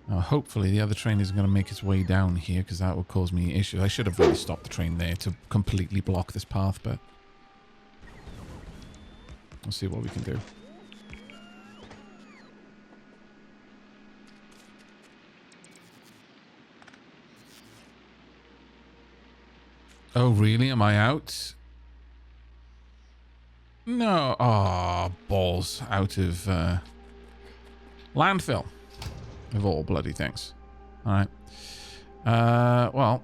Now, hopefully the other train isn't going to make its way down here, because that would cause me issues. I should have really stopped the train there to completely block this path, but we'll see what we can do. Oh, really? Am I out? No. Oh, balls. Out of landfill. Of all bloody things. Alright. Well.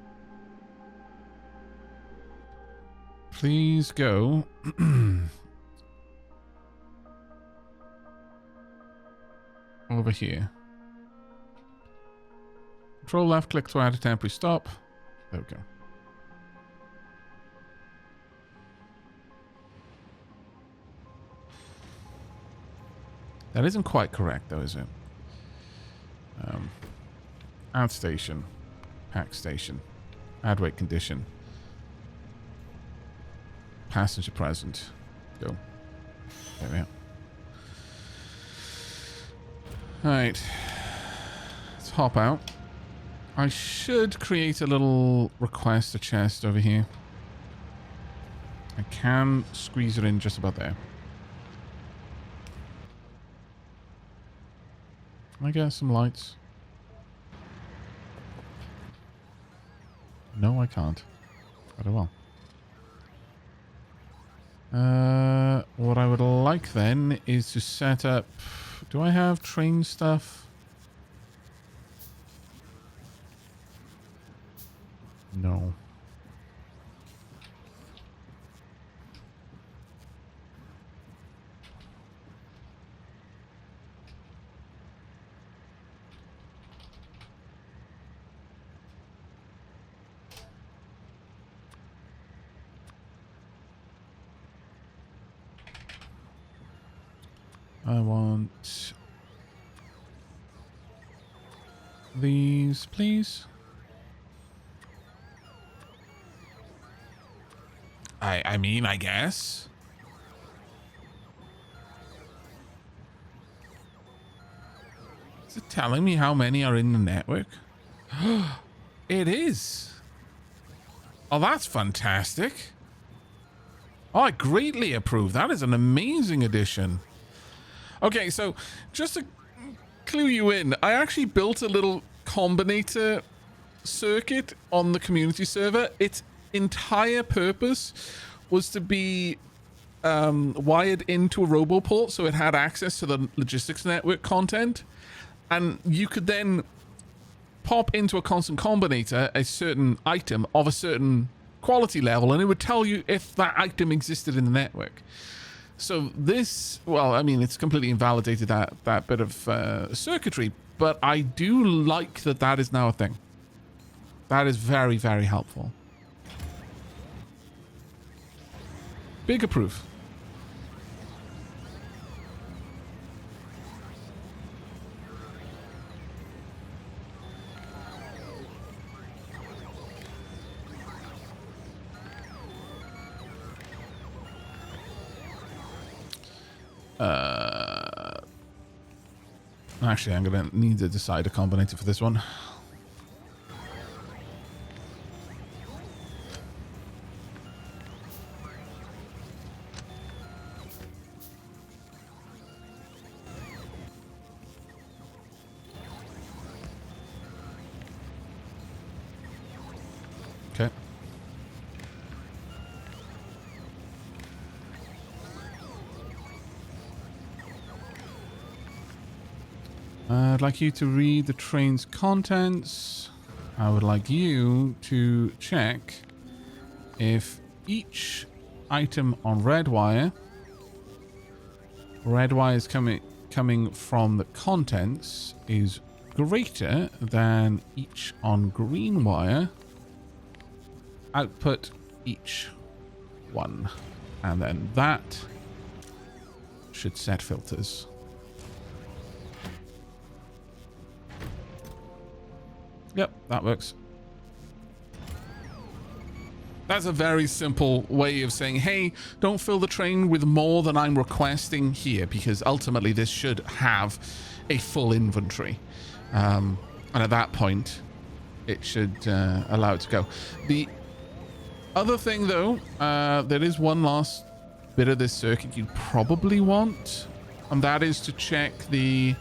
Please go. Over here. Control left, click to add a temporary stop. There we go. That isn't quite correct, though, is it? Add station. Pack station. Add weight condition. Passenger present. Go. There we are. Alright. Let's hop out. I should create a little request, a chest over here. I can squeeze it in just about there. Can I get some lights? No, I can't. But I will. What I would like then is to set up... Do I have train stuff? No. I want these, please. I mean, I guess. Is it telling me how many are in the network? It is. Oh, that's fantastic. Oh, I greatly approve. That is an amazing addition. Okay, so just to clue you in, I actually built a little combinator circuit on the community server. Its entire purpose was to be wired into a roboport, so it had access to the logistics network content, and you could then pop into a constant combinator a certain item of a certain quality level, and it would tell you if that item existed in the network. So this, well, I mean, it's completely invalidated that bit of circuitry, but I do like that that is now a thing. That is very, very helpful. Big approve. Actually, I'm going to need to decide a combinator for this one. Okay. I'd like you to read the train's contents. I would like you to check if each item on red wire is coming from the contents is greater than each on green wire. Output each one. And then that should set filters. Yep, that works. That's a very simple way of saying, hey, don't fill the train with more than I'm requesting here, because ultimately this should have a full inventory. And at that point, it should allow it to go. The other thing, though, there is one last bit of this circuit you'd probably want, and that is to check the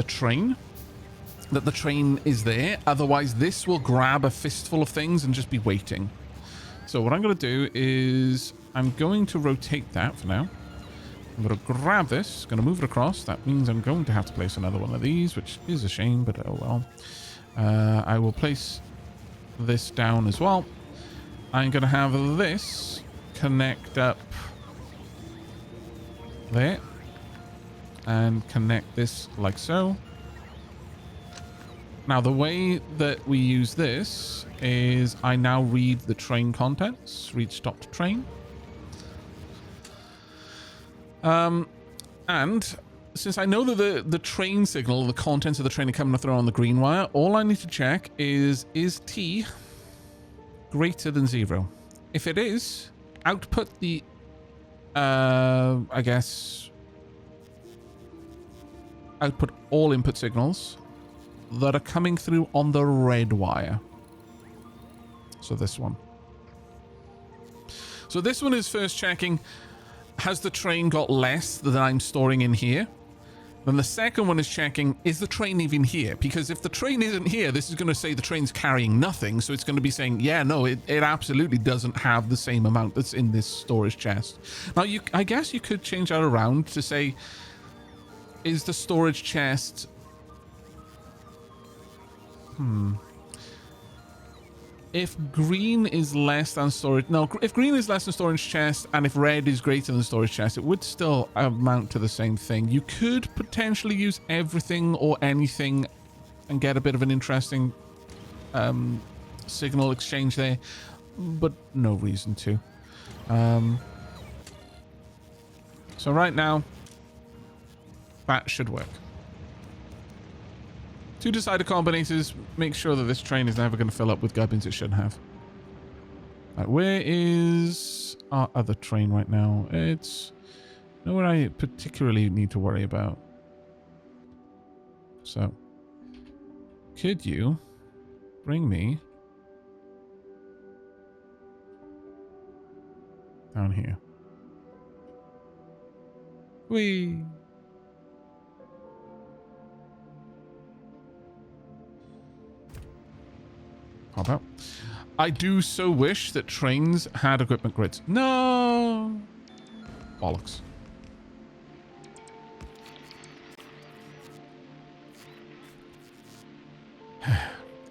train. That the train is there. Otherwise, this will grab a fistful of things and just be waiting. So what I'm going to do is I'm going to rotate that for now. I'm going to grab this, going to move it across. That means I'm going to have to place another one of these, which is a shame, but oh well. I will place this down as well. I'm going to have this connect up there and connect this like so. Now, the way that we use this is I now read the train contents, read stopped train. And since I know that the train signal, the contents of the train are coming through on the green wire, all I need to check is T greater than 0? If it is, output the, I guess, output all input signals that are coming through on the red wire. So this one. So this one is first checking, has the train got less than I'm storing in here? Then the second one is checking, is the train even here? Because if the train isn't here, this is going to say the train's carrying nothing. So it's going to be saying, yeah, no, it absolutely doesn't have the same amount that's in this storage chest. Now, I guess you could change that around to say, is the storage chest... If green is less than storage... No, if green is less than storage chest and if red is greater than storage chest, it would still amount to the same thing. You could potentially use everything or anything and get a bit of an interesting signal exchange there, but no reason to. So right now, that should work. Two decider combinators, make sure that this train is never going to fill up with gubbins it shouldn't have. Right, where is our other train right now? It's nowhere I particularly need to worry about. So, could you bring me down here? Whee! Pop out. I do so wish that trains had equipment grids. No! Bollocks.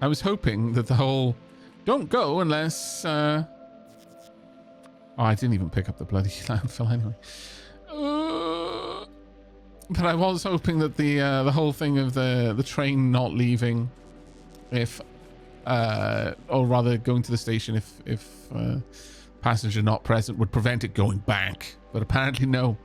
I was hoping that the whole don't go unless... Oh, I didn't even pick up the bloody landfill anyway. But I was hoping that the whole thing of the train not leaving if... or rather going to the station if passenger not present would prevent it going back, but apparently no.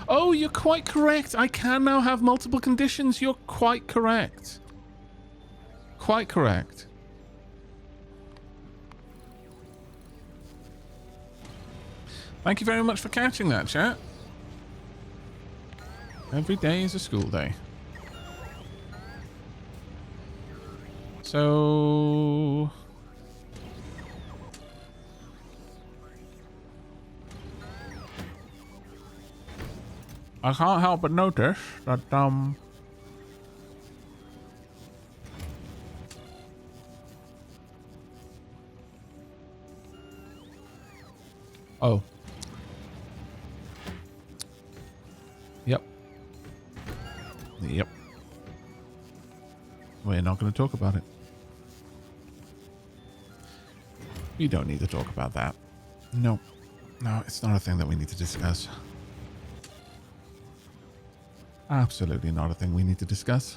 Oh, you're quite correct. I can now have multiple conditions. You're quite correct. Quite correct. Thank you very much for catching that, chat. Every day is a school day. So... I can't help but notice that, oh. Yep. Yep. We're not going to talk about it. We don't need to talk about that. No. No, it's not a thing that we need to discuss. Absolutely not a thing we need to discuss.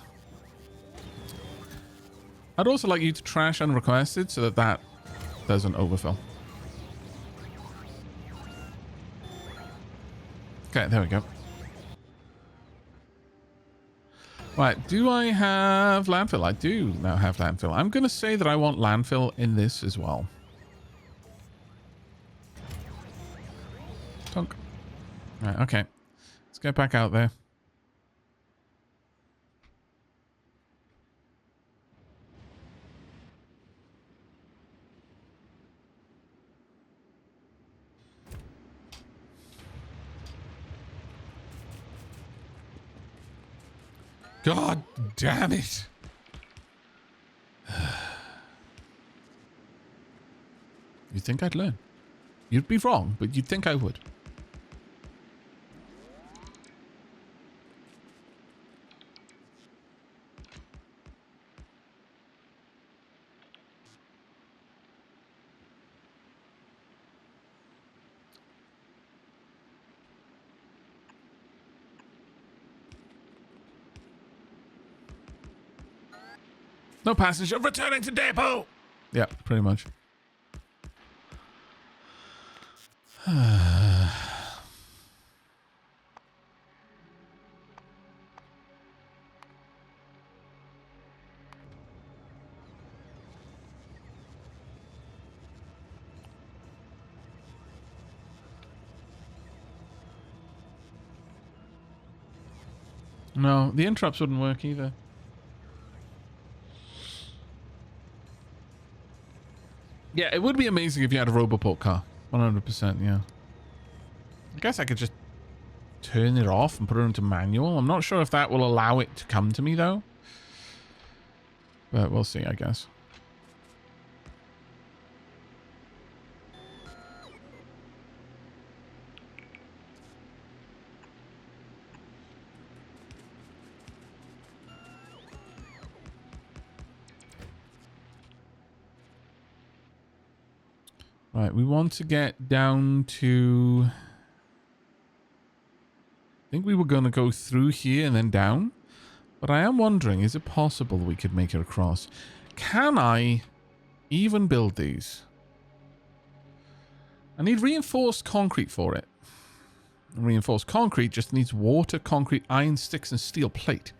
I'd also like you to trash unrequested so that that doesn't overfill. Okay, there we go. Right, do I have landfill? I do now have landfill. I'm going to say that I want landfill in this as well. Clunk. Right, okay. Let's get back out there. God damn it. You'd think I'd learn. You'd be wrong, but you'd think I would. No passenger returning to depot. Yeah, pretty much. No, the interrupts wouldn't work either. Yeah, it would be amazing if you had a Roboport car. 100%, yeah. I guess I could just turn it off and put it into manual. I'm not sure if that will allow it to come to me, though. But we'll see, I guess. Right, we want to get down to... I think we were going to go through here and then down. But I am wondering, is it possible we could make it across? Can I even build these? I need reinforced concrete for it. Reinforced concrete just needs water, concrete, iron sticks, and steel plate.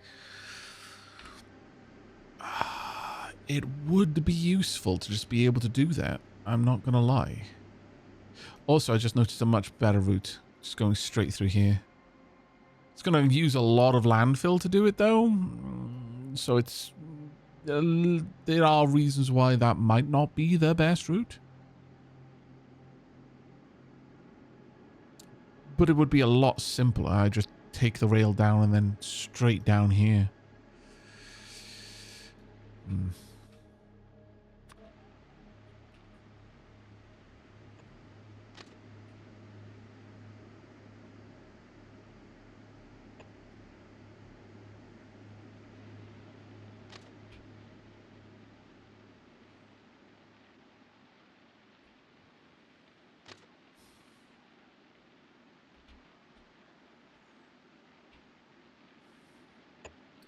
It would be useful to just be able to do that. I'm not going to lie. Also, I just noticed a much better route. Just going straight through here. It's going to use a lot of landfill to do it, though. So it's... there are reasons why that might not be the best route. But it would be a lot simpler. I just take the rail down and then straight down here.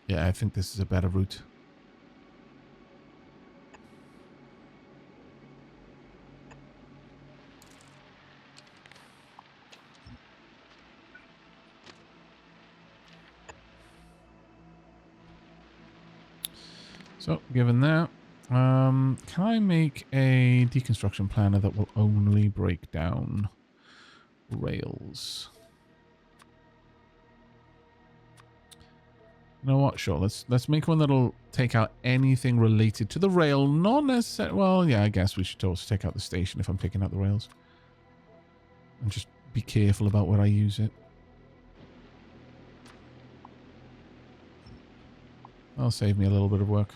Yeah, I think this is a better route. So, given that, can I make a deconstruction planner that will only break down rails? You know what? Sure. Let's make one that'll take out anything related to the rail. Not necessarily. Well, yeah, I guess we should also take out the station if I'm taking out the rails. And just be careful about where I use it. That'll save me a little bit of work.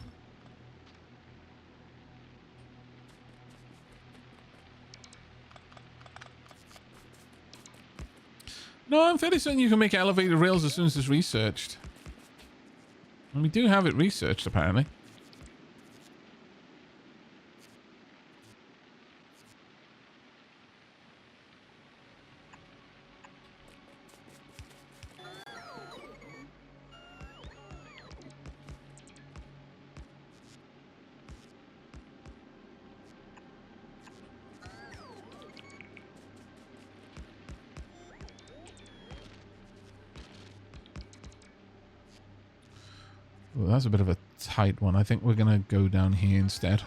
No, I'm fairly certain you can make elevated rails as soon as it's researched. And we do have it researched, apparently. Ooh, that's a bit of a tight one. I think we're going to go down here instead.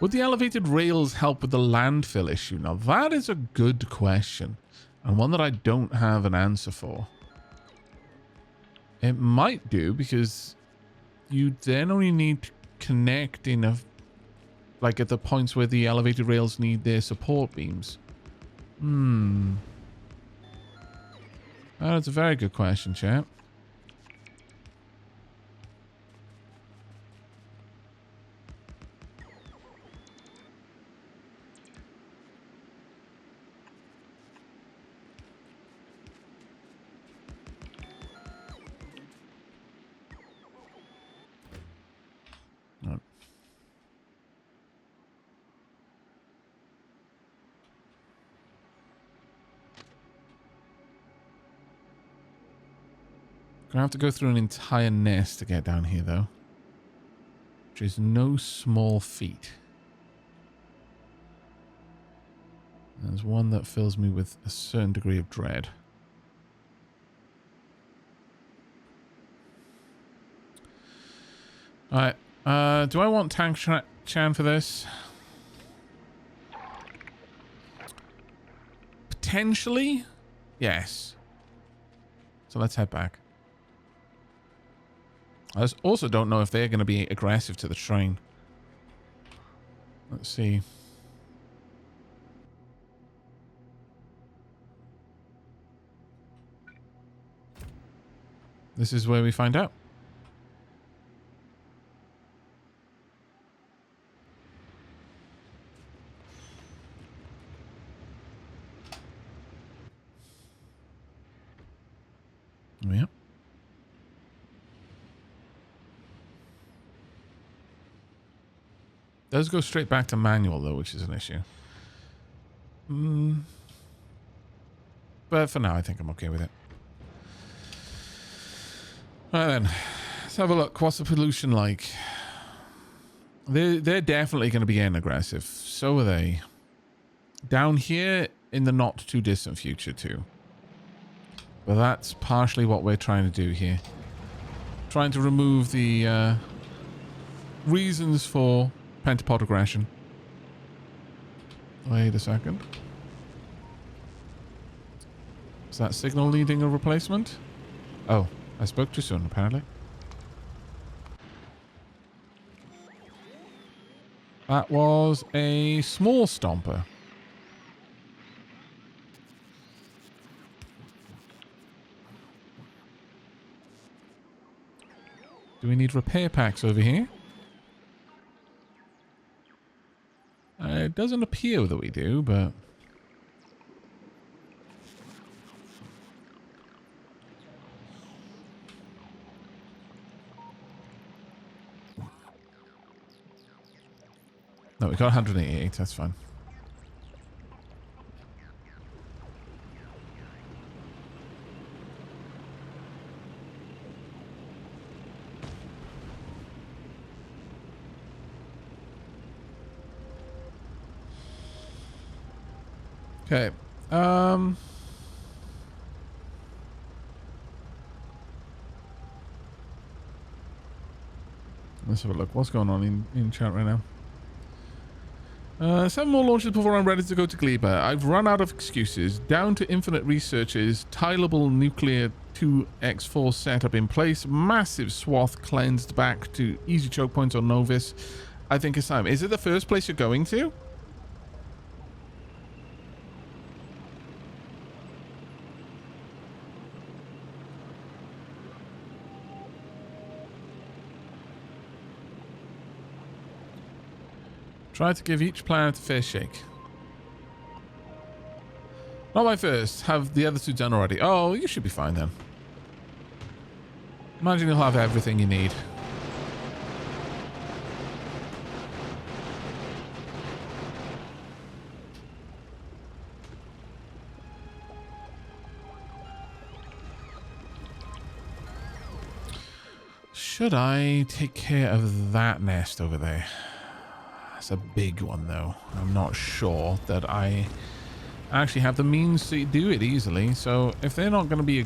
Would the elevated rails help with the landfill issue? Now, that is a good question, and one that I don't have an answer for. It might do, because you then only need to connect enough, like at the points where the elevated rails need their support beams. That's a very good question, chap. Gonna have to go through an entire nest to get down here, though, which is no small feat. There's one that fills me with a certain degree of dread. Alright, do I want Tank Chan for this? Potentially, yes. So let's head back. I also don't know if they're going to be aggressive to the train. Let's see. This is where we find out. Yep. Does go straight back to manual, though, which is an issue. But for now, I think I'm okay with it. Alright then, let's have a look. What's the pollution like? They're definitely going to be getting aggressive. So are they. Down here in the not too distant future too. But that's partially what we're trying to do here. Trying to remove the reasons for pentapod aggression. Wait a second. Is that signal needing a replacement? Oh, I spoke too soon, apparently. That was a small stomper. Do we need repair packs over here? It doesn't appear that we do, but... No, we got 188, that's fine. Okay. Let's have a look. What's going on in chat right now? 7 more launches before I'm ready to go to Gleba. I've run out of excuses. Down to infinite researches. Tileable nuclear 2x4 setup in place. Massive swath cleansed back to easy choke points on Novus. I think it's time. Is it the first place you're going to? Try to give each planet a fair shake. Not my first. Have the other two done already? Oh, you should be fine then. Imagine you'll have everything you need. Should I take care of that nest over there? It's a big one, though. I'm not sure that I actually have the means to do it easily. So if they're not going to be,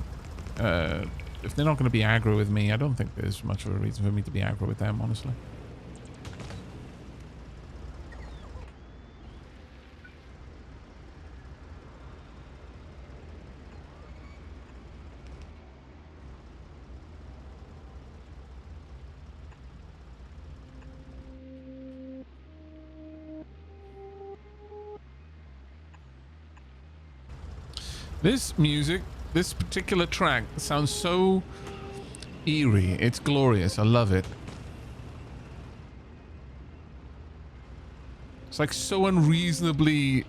aggro with me, I don't think there's much of a reason for me to be aggro with them, honestly. This music, this particular track sounds so eerie. It's glorious. I love it. It's like so unreasonably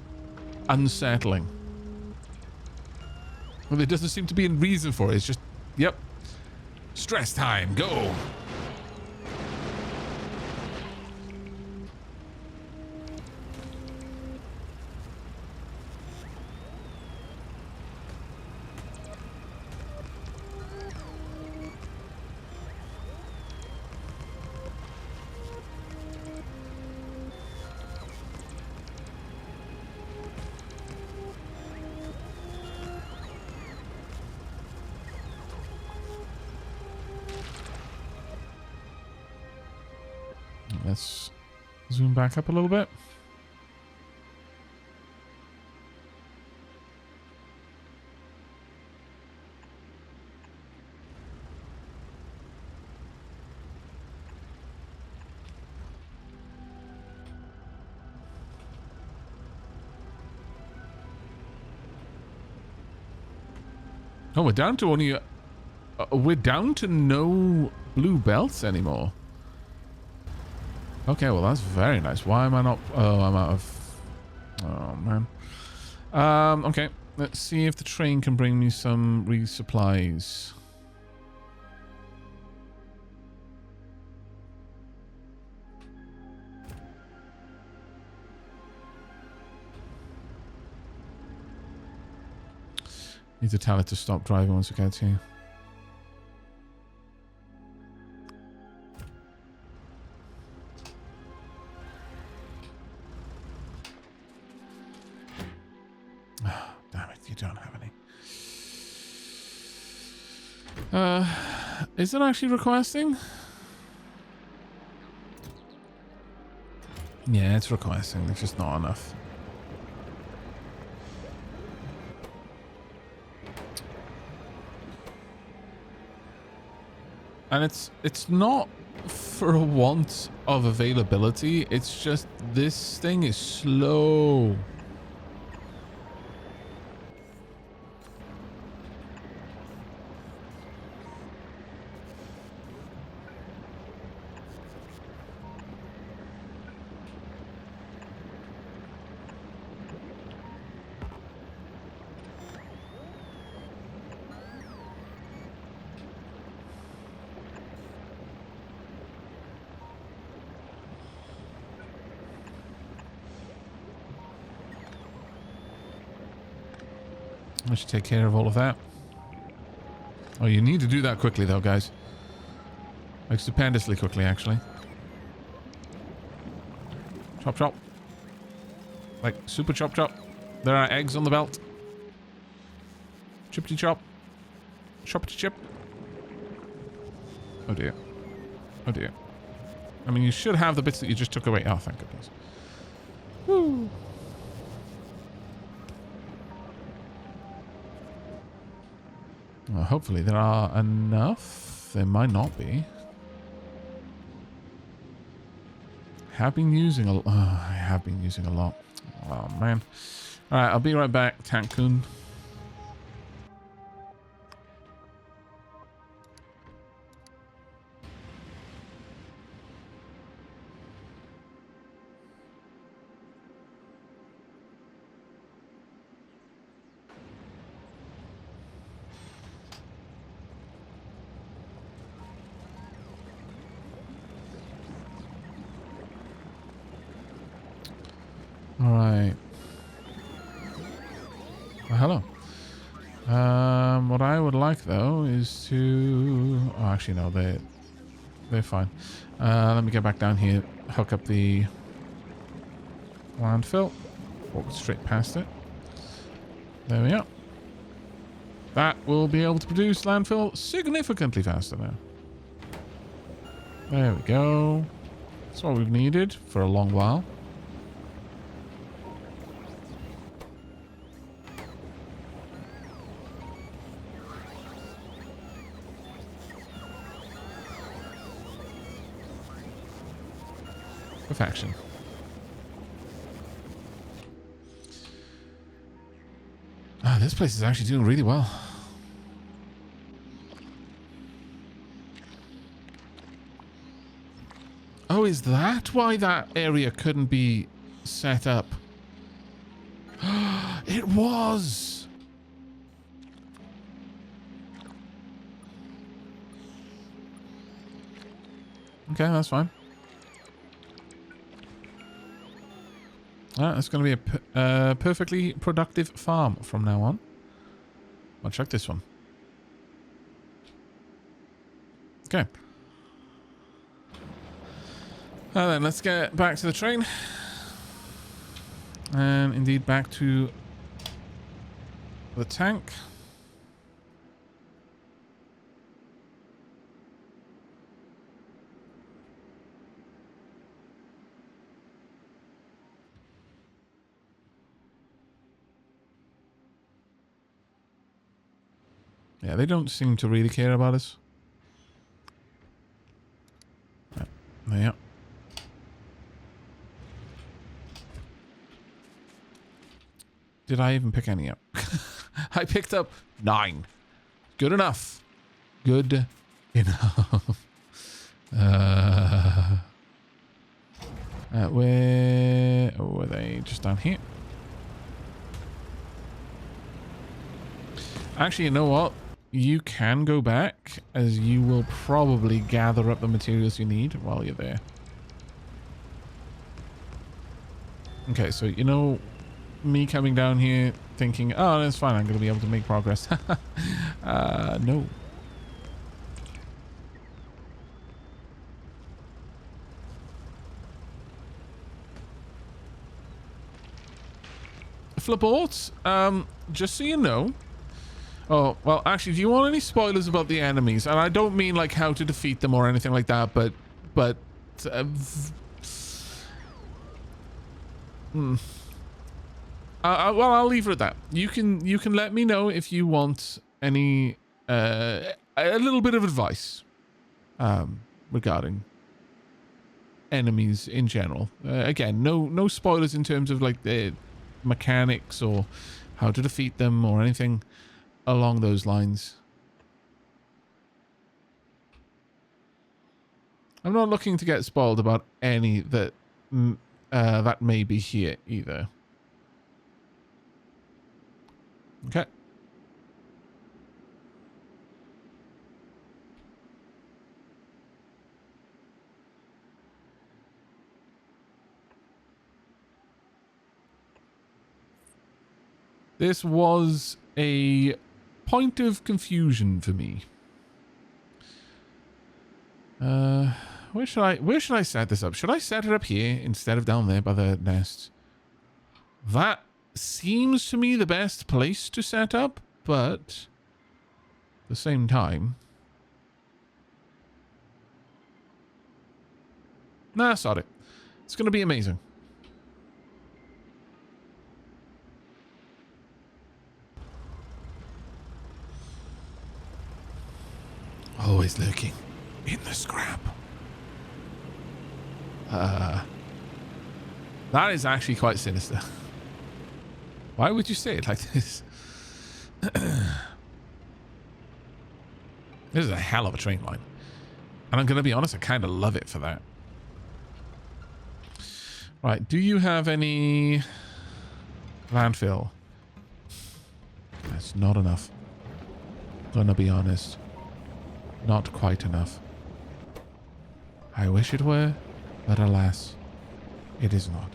unsettling. Well, there doesn't seem to be a reason for it. It's just, yep. Stress time. Go. Let's zoom back up a little bit. Oh, we're down to only... we're down to no blue belts anymore. Okay, well, that's very nice. Why am I not... Oh, I'm out of... Oh, man. Okay. Let's see if the train can bring me some resupplies. Need to tell it to stop driving once it gets here. Oh, damn it, you don't have any. Is it actually requesting? Yeah, it's requesting. It's just not enough. And it's not for a want of availability. It's just this thing is slow. I should take care of all of that. Oh, you need to do that quickly, though, guys. Like, stupendously quickly, actually. Chop, chop. Like, super chop, chop. There are eggs on the belt. Chippity chop. Choppity chip. Oh, dear. Oh, dear. I mean, you should have the bits that you just took away. Oh, thank goodness. Woo. Well, hopefully there are enough. There might not be. Have been using a... Oh, I have been using a lot. Oh, man. Alright, I'll be right back, Tankoon. Alright. Well, hello. What I would like, though, is to... Oh, actually, no, they're fine. Let me get back down here, hook up the landfill. Walk straight past it. There we are. That will be able to produce landfill significantly faster now. There we go. That's what we've needed for a long while. Perfection. This place is actually doing really well. Oh, is that why that area couldn't be set up? It was! Okay, that's fine. It's going to be a perfectly productive farm from now on. I'll check this one. Okay. Then let's get back to the train. And indeed back to the tank. Yeah, they don't seem to really care about us. Yeah. Did I even pick any up? I picked up 9. Good enough. Good enough. Where were they? Just down here. Actually, you know what? You can go back, as you will probably gather up the materials you need while you're there. Okay, so you know me coming down here thinking, oh, that's fine, I'm going to be able to make progress. No. Flabort, just so you know. Oh, well, actually, if you want any spoilers about the enemies, and I don't mean like how to defeat them or anything like that, but well, I'll leave it at that. You can let me know if you want any a little bit of advice regarding enemies in general. Again, no spoilers in terms of like the mechanics or how to defeat them or anything along those lines. I'm not looking to get spoiled about any that that may be here either. Okay. This was a point of confusion for me. Where should I set this up? Should I set it up here instead of down there by the nest? That seems to me the best place to set up, but at the same time, nah, sod it. It's going to be amazing. Always lurking in the scrap. That is actually quite sinister. Why would you say it like this? This is a hell of a train line. And I'm going to be honest, I kind of love it for that. Right, do you have any landfill? That's not enough. Gonna be honest. Not quite enough. I wish it were, but alas, it is not.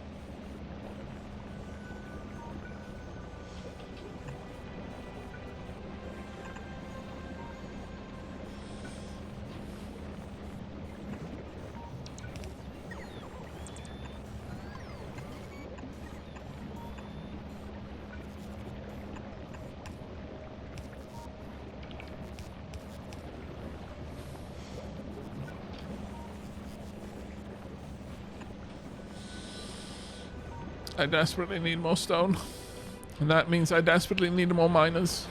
I desperately need more stone. And that means I desperately need more miners.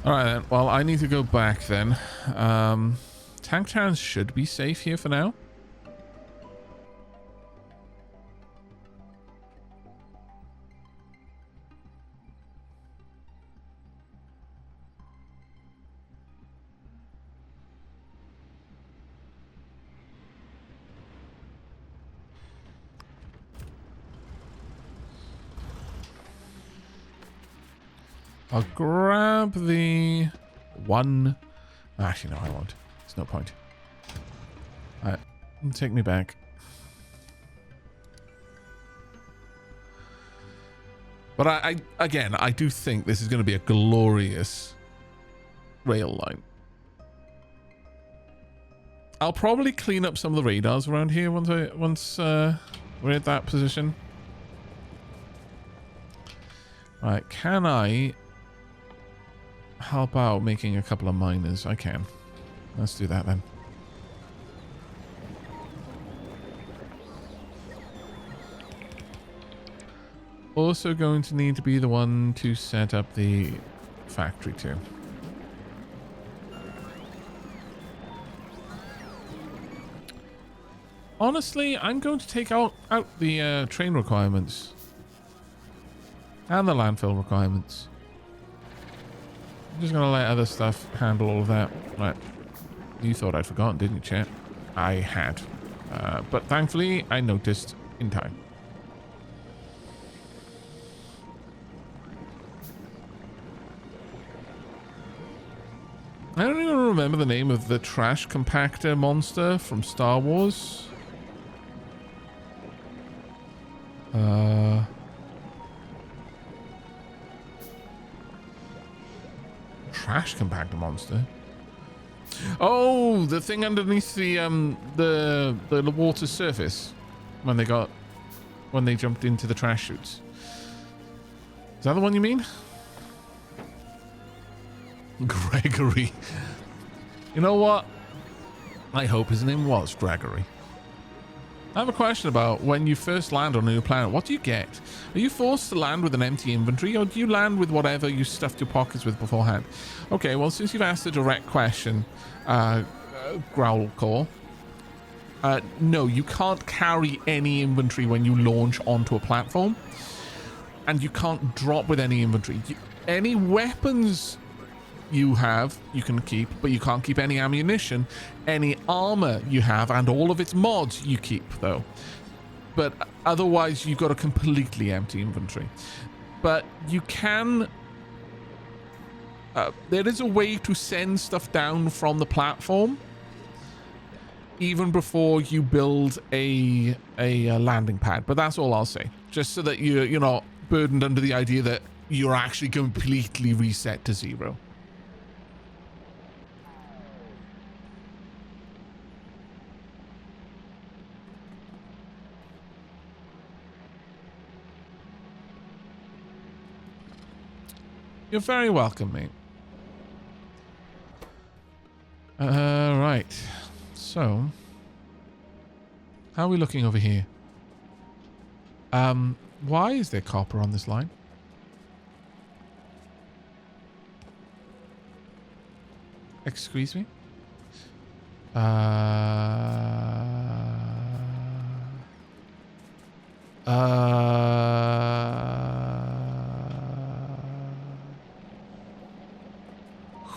Alright then. Well, I need to go back then. Tank towns should be safe here for now. I'll grab the one. Actually, no, I won't. There's no point. Alright, take me back. But I do think this is going to be a glorious rail line. I'll probably clean up some of the radars around here once we're at that position. Right, can I help out making a couple of miners? I can. Let's do that then. Also going to need to be the one to set up the factory too. Honestly, I'm going to take out the train requirements. And the landfill requirements. I'm just going to let other stuff handle all of that. Right. You thought I'd forgotten, didn't you, chat? I had. But thankfully, I noticed in time. I don't even remember the name of the trash compactor monster from Star Wars. Trash compactor monster. Oh, the thing underneath the water surface when they jumped into the trash chutes. Is that the one you mean? Gregory. You know what? I hope his name was Gregory. I have a question about when you first land on a new planet. What do you get? Are you forced to land with an empty inventory, or do you land with whatever you stuffed your pockets with beforehand? Okay, well, since you've asked a direct question, Growlcore, no, you can't carry any inventory when you launch onto a platform, and you can't drop with any inventory. Any weapons you have, you can keep, but you can't keep any ammunition. Any armor you have and all of its mods you keep, though. But otherwise, you've got a completely empty inventory. But you can... there is a way to send stuff down from the platform even before you build a landing pad. But that's all I'll say. Just so that you're not burdened under the idea that you're actually completely reset to 0. You're very welcome, mate. Right. So, how are we looking over here? Why is there copper on this line? Excuse me?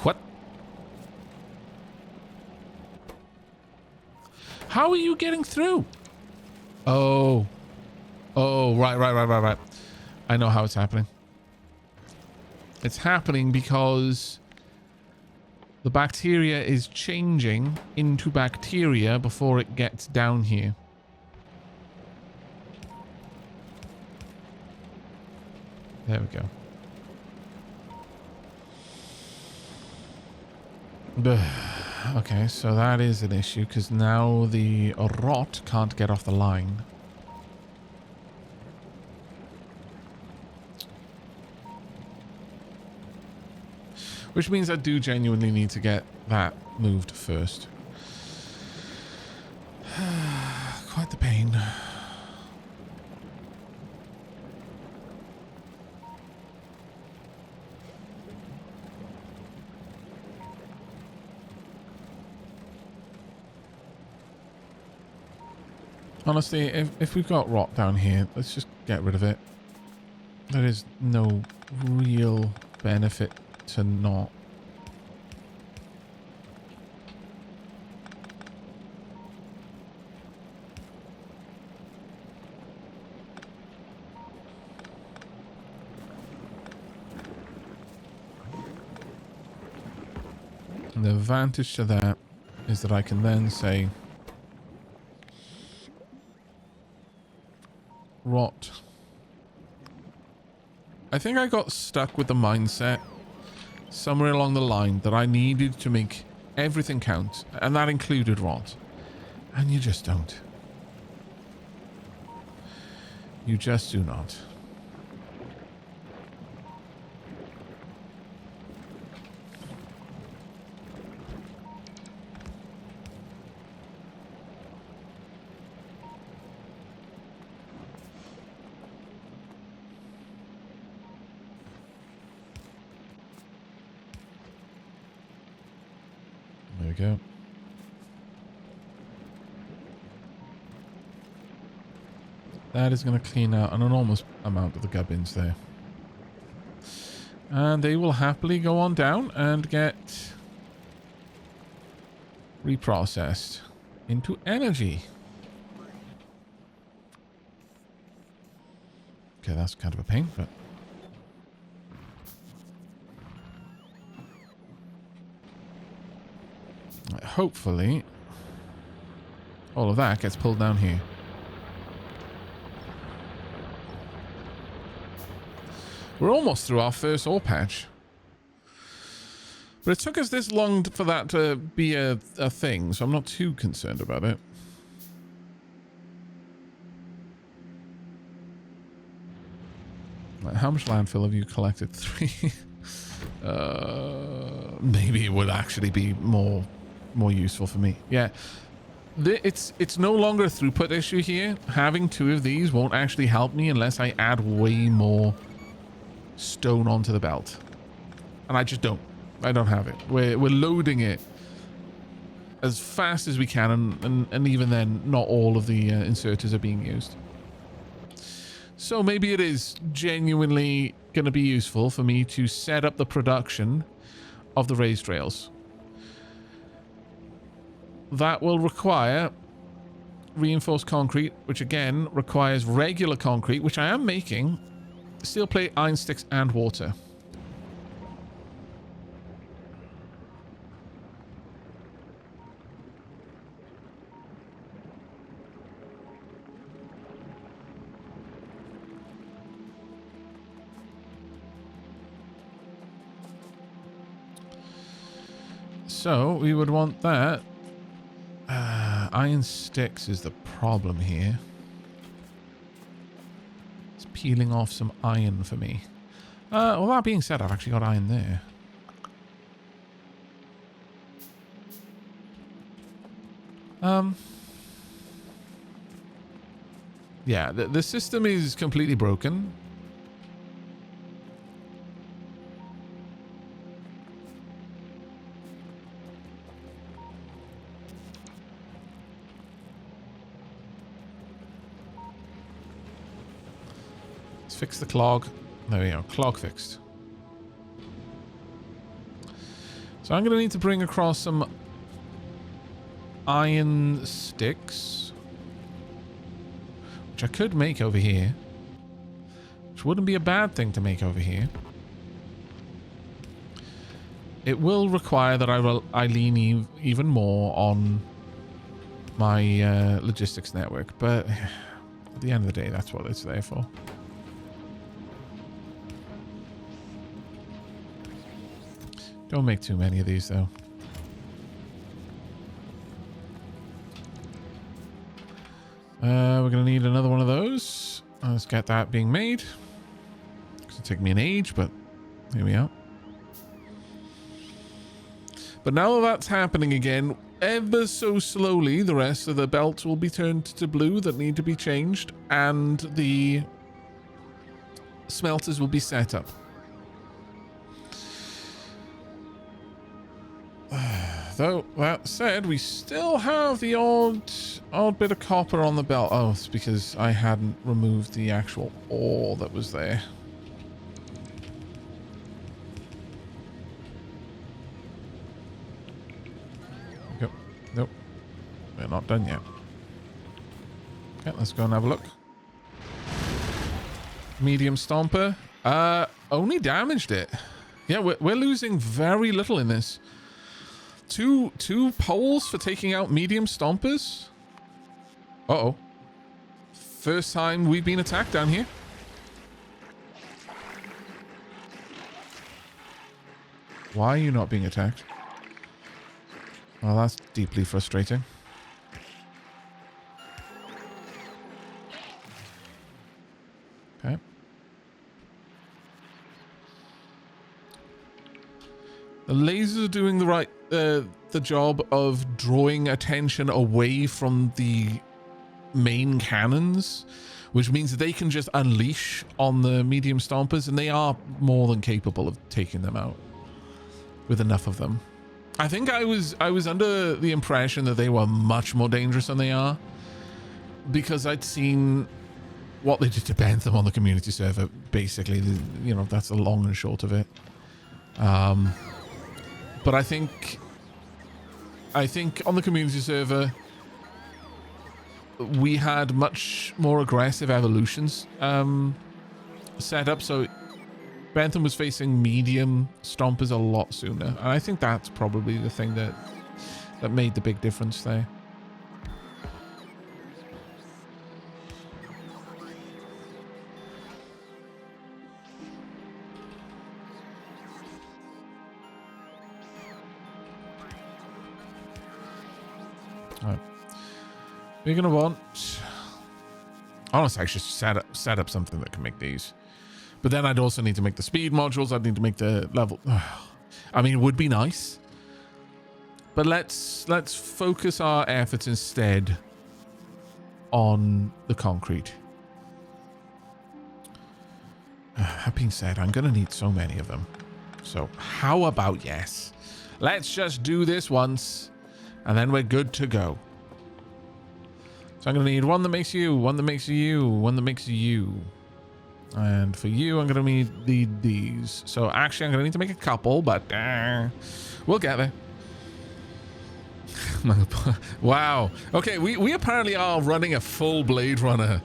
What? How are you getting through? Oh. Oh, right. I know how it's happening. It's happening because the bacteria is changing into bacteria before it gets down here. There we go. Okay, so that is an issue because now the rot can't get off the line. Which means I do genuinely need to get that moved first. Quite the pain. Honestly, if we've got rot down here, let's just get rid of it. There is no real benefit to not. And the advantage to that is that I can then say rot. I think I got stuck with the mindset somewhere along the line that I needed to make everything count, and that included rot. And you just don't. You just do not. There we go. That is going to clean out an enormous amount of the gubbins there. And they will happily go on down and get reprocessed into energy. Okay, that's kind of a pain, but... hopefully all of that gets pulled down here. We're almost through our first ore patch. But it took us this long for that to be a thing, so I'm not too concerned about it. How much landfill have you collected? 3? Maybe it would actually be more useful for me. Yeah. It's no longer a throughput issue here. Having 2 of these won't actually help me unless I add way more stone onto the belt. And I just don't. I don't have it. We're loading it as fast as we can, and even then, not all of the inserters are being used. So maybe it is genuinely going to be useful for me to set up the production of the raised rails. That will require reinforced concrete, which again requires regular concrete, which I am making, steel plate, iron sticks, and water. So we would want that. Iron sticks is the problem here. It's peeling off some iron for me. Well, that being said, I've actually got iron there. Yeah, the system is completely broken. Fix the clog. There we go. Clog fixed. So I'm going to need to bring across some iron sticks, which I could make over here, which wouldn't be a bad thing to make over here. It will require that I lean even more on my logistics network, but at the end of the day, that's what it's there for. Don't make too many of these, though. We're going to need another one of those. Let's get that being made. It'll take me an age, but here we are. But now that that's happening again, ever so slowly, the rest of the belts will be turned to blue that need to be changed, and the smelters will be set Though, that said, we still have the odd bit of copper on the belt. Oh, it's because I hadn't removed the actual ore that was there. Yep. Nope. We're not done yet. Okay, let's go and have a look. Medium stomper. Only damaged it. Yeah, we're losing very little in this. Two poles for taking out medium stompers. Uh-oh. First time we've been attacked down here. Why are you not being attacked? Well, that's deeply frustrating. Okay. The lasers are doing the job of drawing attention away from the main cannons, which means that they can just unleash on the medium stompers, and they are more than capable of taking them out with enough of them. I think I was under the impression that they were much more dangerous than they are, because I'd seen what they did to Bentham on the community server. Basically, you know, that's the long and short of it. But I think on the community server, we had much more aggressive evolutions set up. So Bentham was facing medium stompers a lot sooner. And I think that's probably the thing that made the big difference there. Right. We're gonna want. Honestly, I should set up something that can make these, but then I'd also need to make the speed modules. I'd need to make the level. I mean, it would be nice, but let's focus our efforts instead on the concrete. That being said, I'm gonna need so many of them. So how about yes? Let's just do this once. And then we're good to go. So I'm going to need one that makes you, one that makes you, one that makes you. And for you, I'm going to need these. So actually, I'm going to need to make a couple, but we'll get there. Wow. Okay, we apparently are running a full Blade Runner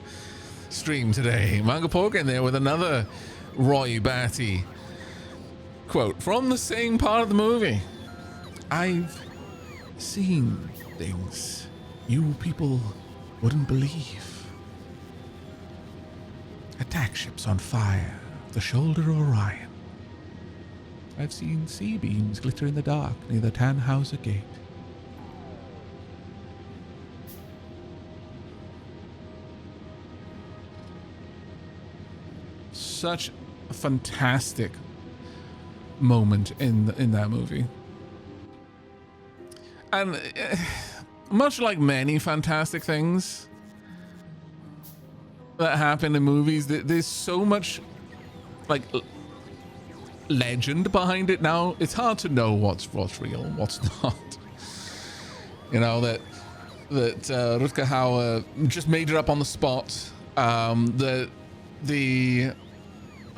stream today. Mangapork in there with another Roy Batty quote from the same part of the movie. I've seen things you people wouldn't believe. Attack ships on fire, the shoulder of Orion. I've seen sea beams glitter in the dark near the Tannhauser Gate. Such a fantastic moment in that movie. And much like many fantastic things that happen in movies, there's so much like legend behind it now. It's hard to know what's real, what's not. You know, that Rutger Hauer just made it up on the spot. The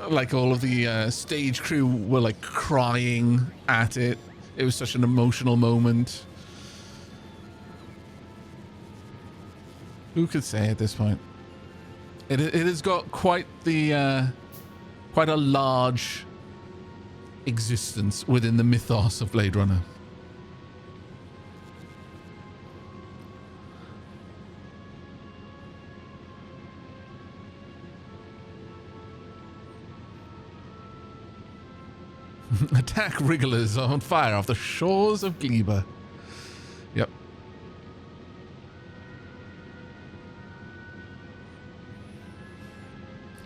like all of the stage crew were like crying at it. It was such an emotional moment. Who could say at this point? It has got quite a large existence within the mythos of Blade Runner. Attack wrigglers on fire off the shores of Gleba. Yep.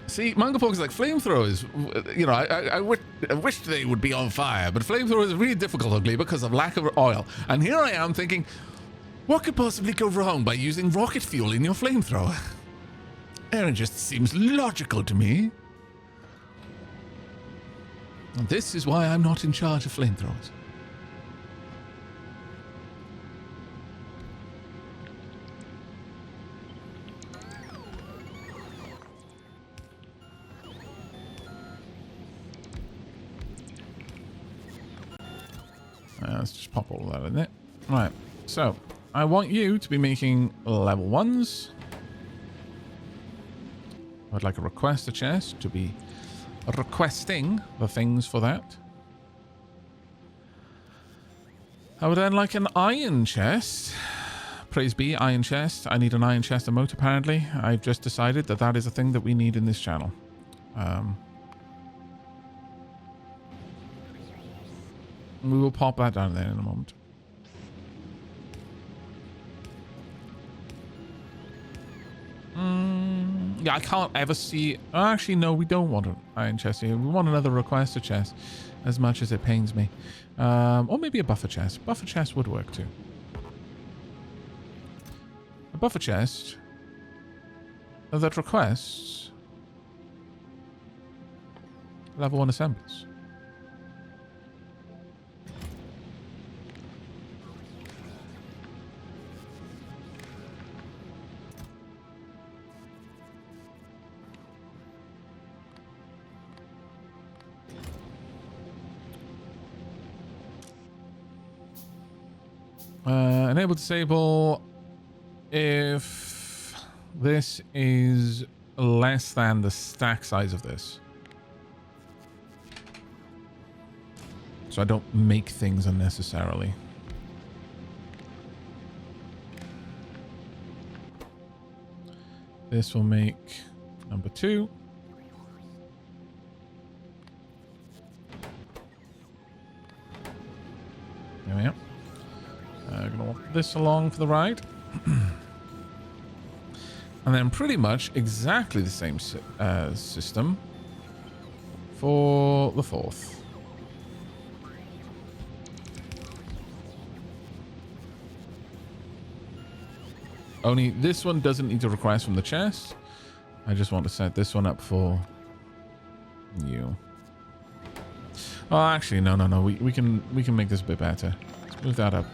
See, Mangapork is like flamethrowers. You know, I wish they would be on fire, but flamethrowers are really difficult ugly because of lack of oil. And here I am thinking, what could possibly go wrong by using rocket fuel in your flamethrower? It just seems logical to me. And this is why I'm not in charge of flamethrowers. Let's just pop all of that in there. Right. So, I want you to be making level 1s. I'd like a requester chest to be requesting the things for that. I would then like an iron chest. Praise be, iron chest. I need an iron chest emote, apparently. I've just decided that that is a thing that we need in this channel. We will pop that down there in a moment. Yeah, I can't ever see... Actually, no, we don't want an iron chest here. We want another requester chest, as much as it pains me. Or maybe a buffer chest. Buffer chest would work too. A buffer chest that requests level 1 assemblies. Enable disable if this is less than the stack size of this. So I don't make things unnecessarily. This will make number 2. There we are. Gonna walk this along for the ride. And then pretty much exactly the same system for the 4th. Only this one doesn't need to request from the chest. I just want to set this one up for you. Oh, actually, no. We can make this a bit better. Let's move that up.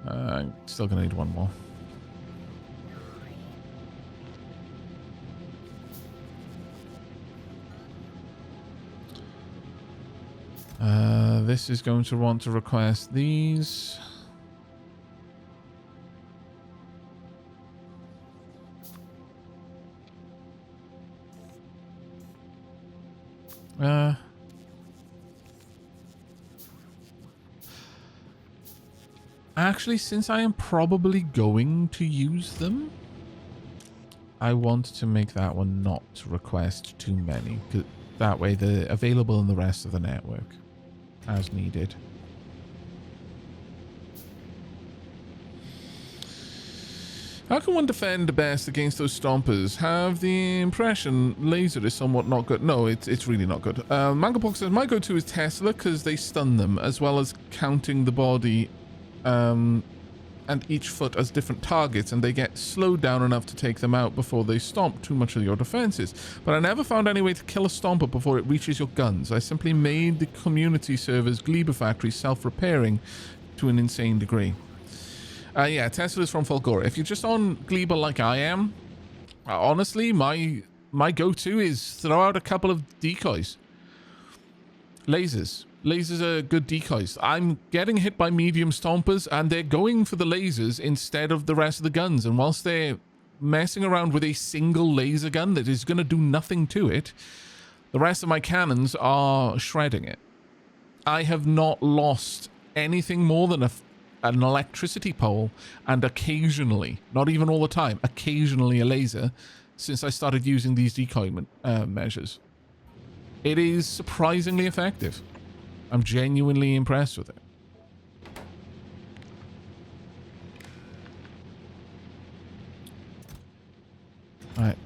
I'm still gonna need one more. This is going to want to request these. Actually, since I am probably going to use them, I want to make that one not request too many. That way they're available in the rest of the network as needed. How can one defend best against those stompers? Have the impression laser is somewhat not good. No, it's really not good. Mangapox says, my go-to is Tesla because they stun them, as well as counting the body and each foot as different targets, and they get slowed down enough to take them out before they stomp too much of your defenses. But I never found any way to kill a stomper before it reaches your guns. I simply made the community servers Gleba Factory self-repairing to an insane degree. Yeah, Tesla's from Fulgora. If you're just on Gleba like I am, honestly, my go-to is throw out a couple of decoys. Lasers. Lasers are good decoys. I'm getting hit by medium stompers, and they're going for the lasers instead of the rest of the guns. And whilst they're messing around with a single laser gun that is going to do nothing to it, the rest of my cannons are shredding it. I have not lost anything more than an electricity pole and occasionally, not even all the time, occasionally a laser since I started using these decoy measures. It is surprisingly effective. I'm genuinely impressed with it. All right.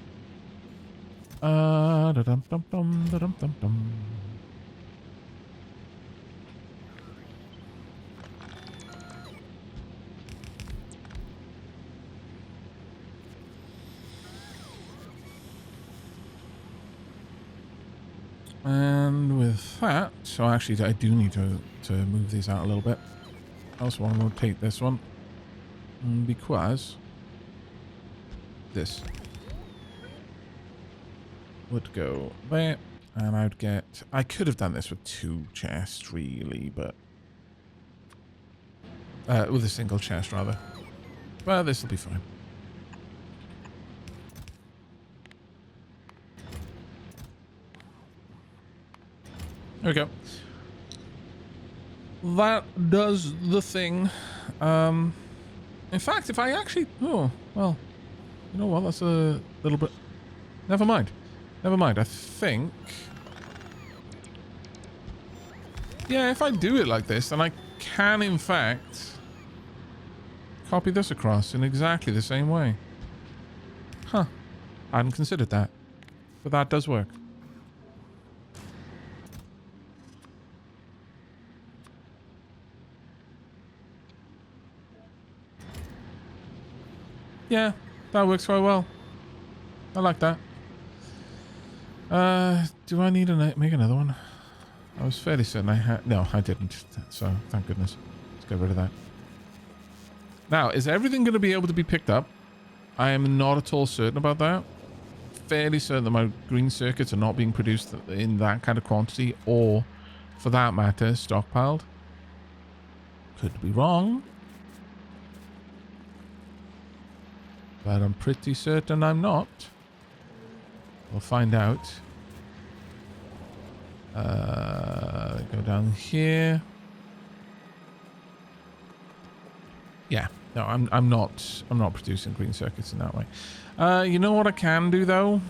And with that, so actually I do need to move these out a little bit. I also want to rotate this one because this would go there And I'd get... I could have done this with 2 chests, really, but... with a single chest, rather. Well, this will be fine. There we go. That does the thing. In fact, if I actually... Oh, well... You know what? That's a little bit... Never mind. Never mind. I think... Yeah, if I do it like this, then I can, in fact... copy this across in exactly the same way. Huh. I hadn't considered that. But that does work. Yeah, that works quite well. I like that. Do I need to make another one? I was fairly certain I had... No, I didn't. So, thank goodness. Let's get rid of that. Now, is everything going to be able to be picked up? I am not at all certain about that. Fairly certain that my green circuits are not being produced in that kind of quantity, or, for that matter, stockpiled. Could be wrong. But I'm pretty certain I'm not. We'll find out. Go down here. Yeah. No, I'm not producing green circuits in that way. You know what I can do though?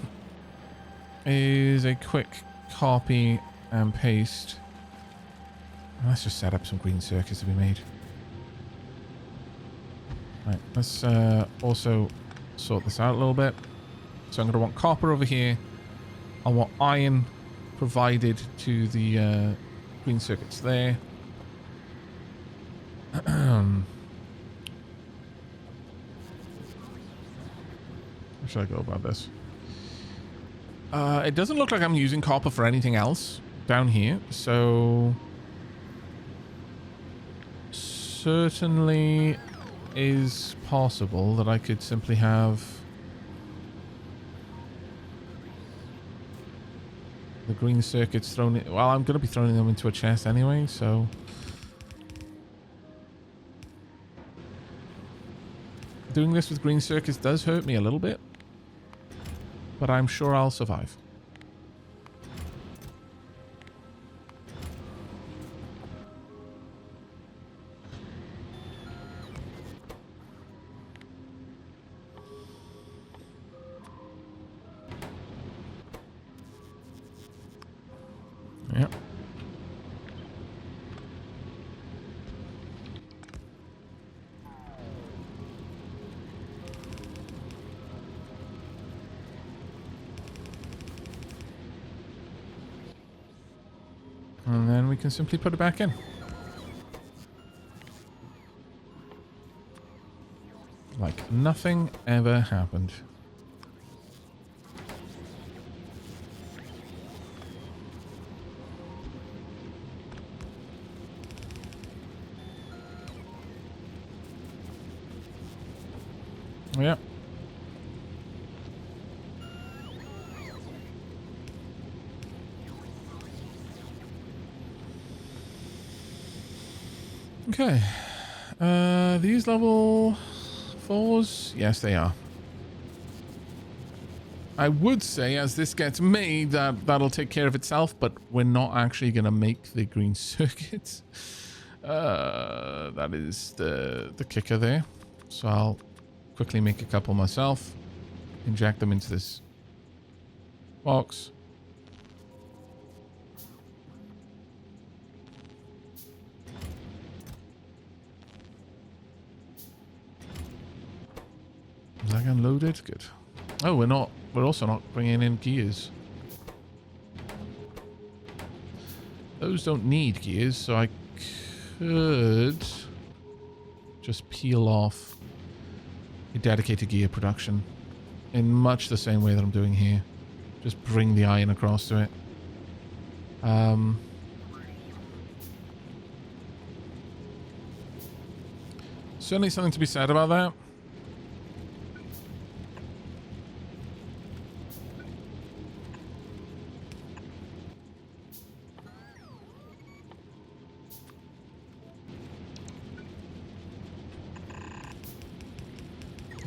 Is a quick copy and paste. Let's just set up some green circuits to be made. Right, let's also sort this out a little bit. So I'm going to want copper over here. I want iron provided to the green circuits there. How should I go about this? It doesn't look like I'm using copper for anything else down here, so certainly is possible that I could simply have the green circuits thrown in. Well, I'm going to be throwing them into a chest anyway, so doing this with green circuits does hurt me a little bit, but I'm sure I'll survive. Yep. And then we can simply put it back in. Like nothing ever happened. Yeah. Okay. These level 4s? Yes, they are. I would say as this gets made that'll take care of itself, but we're not actually going to make the green circuits. That is the kicker there. So I'll quickly make a couple myself. Inject them into this box. Is that unloaded? Good. Oh, we're also not bringing in gears. Those don't need gears, so I could just peel off a dedicated gear production in much the same way that I'm doing here. Just bring the iron across to it. Certainly something to be said about that.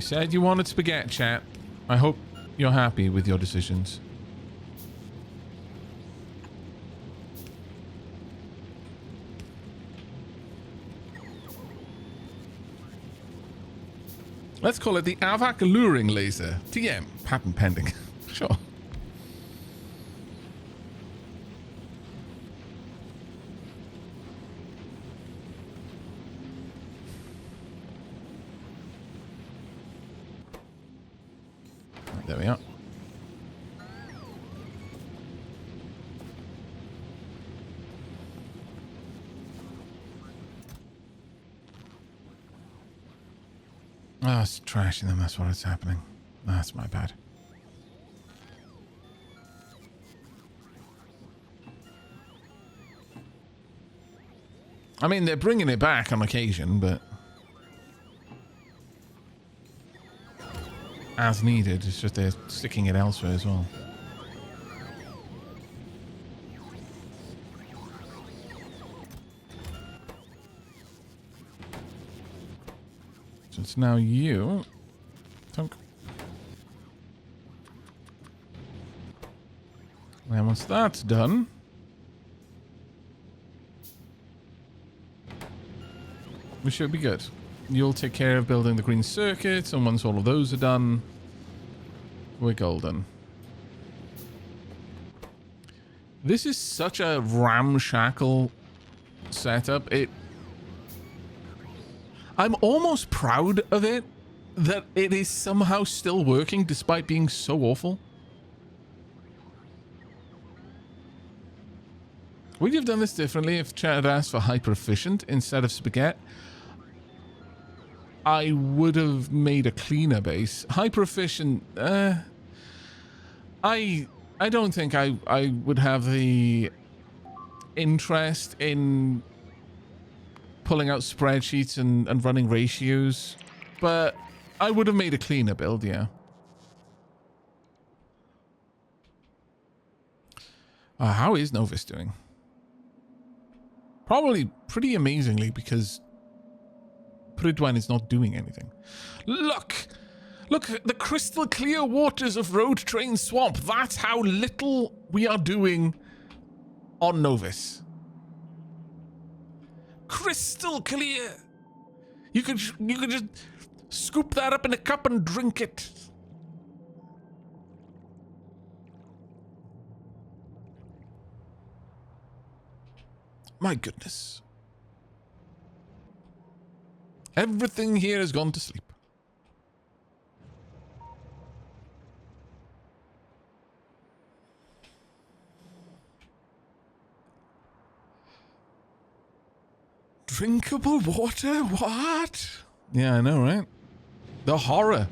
said you wanted spaghetti, chat. I hope you're happy with your decisions. Let's call it the Aavak luring laser. TM. Patent pending. Sure. There we are. Oh, it's trashing them. That's what's happening. That's my bad. I mean, they're bringing it back on occasion, but as needed, it's just they're sticking it elsewhere as well. So it's now you. Tunk. And once that's done, we should be good. You'll take care of building the green circuits, and once all of those are done, we're golden. This is such a ramshackle setup. I'm almost proud of it that it is somehow still working despite being so awful. Would you have done this differently if chat had asked for hyper efficient instead of spaghetti? I would have made a cleaner base. Hyper efficient, I don't think I would have the interest in pulling out spreadsheets and running ratios, but I would have made a cleaner build, yeah. How is Novus doing? Probably pretty amazingly, because Pridwan is not doing anything. Look, the crystal clear waters of Road Train Swamp. That's how little we are doing on Novus. Crystal clear. You could just scoop that up in a cup and drink it. My goodness. Everything here has gone to sleep. Drinkable water? What? Yeah, I know, right? The horror.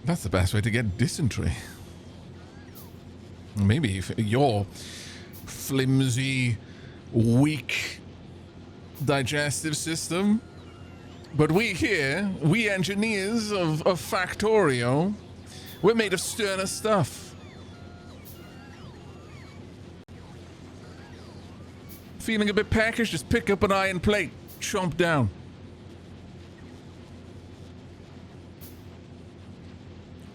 That's the best way to get dysentery. Maybe if your flimsy, weak digestive system. But we here, we engineers of Factorio, we're made of sterner stuff. Feeling a bit peckish? Just pick up an iron plate, chomp down.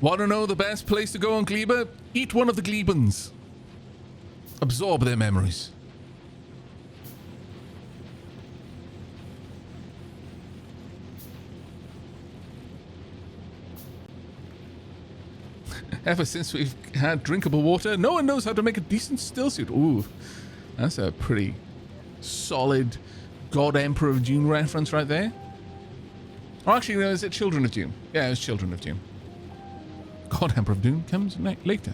Want to know the best place to go on Gleba? Eat one of the Glebans. Absorb their memories. Ever since we've had drinkable water, no one knows how to make a decent stillsuit. Ooh, that's a pretty solid God Emperor of Dune reference right there. Oh, actually, no, is it Children of Dune? Yeah, it's Children of Dune. God Emperor of Dune comes later.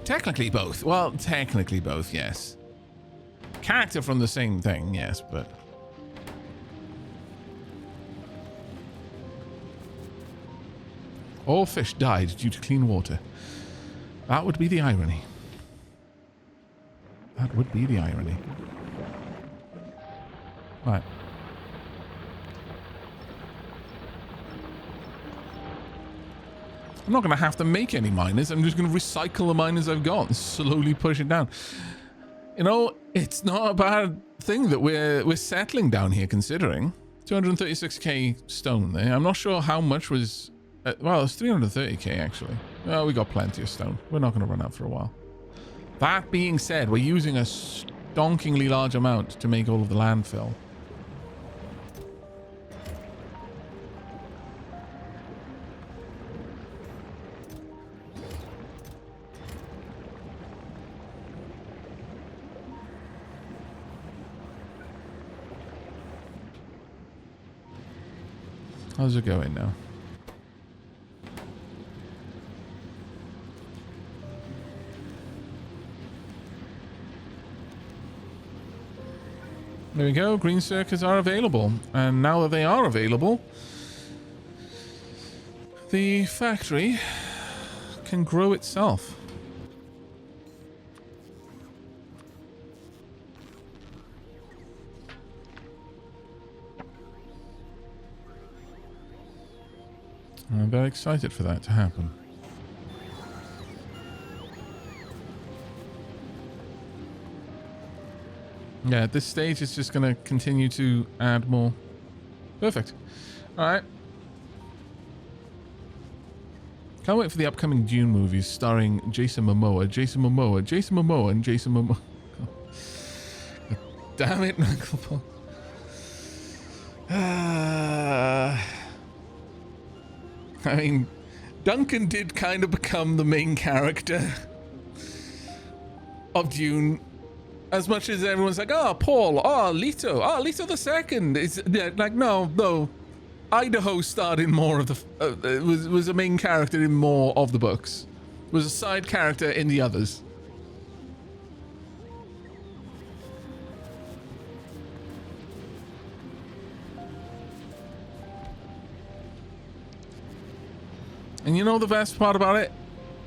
Technically both. Well, technically both, yes. Character from the same thing, yes, but... All fish died due to clean water. That would be the irony. That would be the irony. Right. I'm not going to have to make any miners. I'm just going to recycle the miners I've got and slowly push it down. You know, it's not a bad thing that we're settling down here, considering 236k stone there. I'm not sure how much was. Well, it's 330k actually. Well, we got plenty of stone. We're not going to run out for a while. That being said, we're using a stonkingly large amount to make all of the landfill. How's it going now? There we go. Green circuits are available. And now that they are available, the factory can grow itself. I'm very excited for that to happen. Yeah, at this stage, it's just going to continue to add more. Perfect. All right. Can't wait for the upcoming Dune movies starring Jason Momoa, and Jason Momoa. God damn it, Knucklepuck. I mean, Duncan did kind of become the main character of Dune, as much as everyone's like, oh, Paul, oh, Leto the second. It's like, no. Idaho starred in more of the, was a main character in more of the books. Was a side character in the others. And you know the best part about it?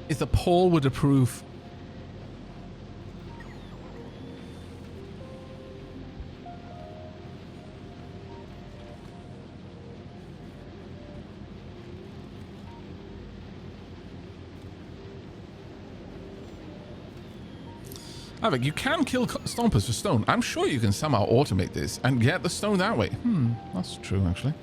Is that Paul would approve. Aavak, you can kill stompers for stone. I'm sure you can somehow automate this and get the stone that way. That's true, actually.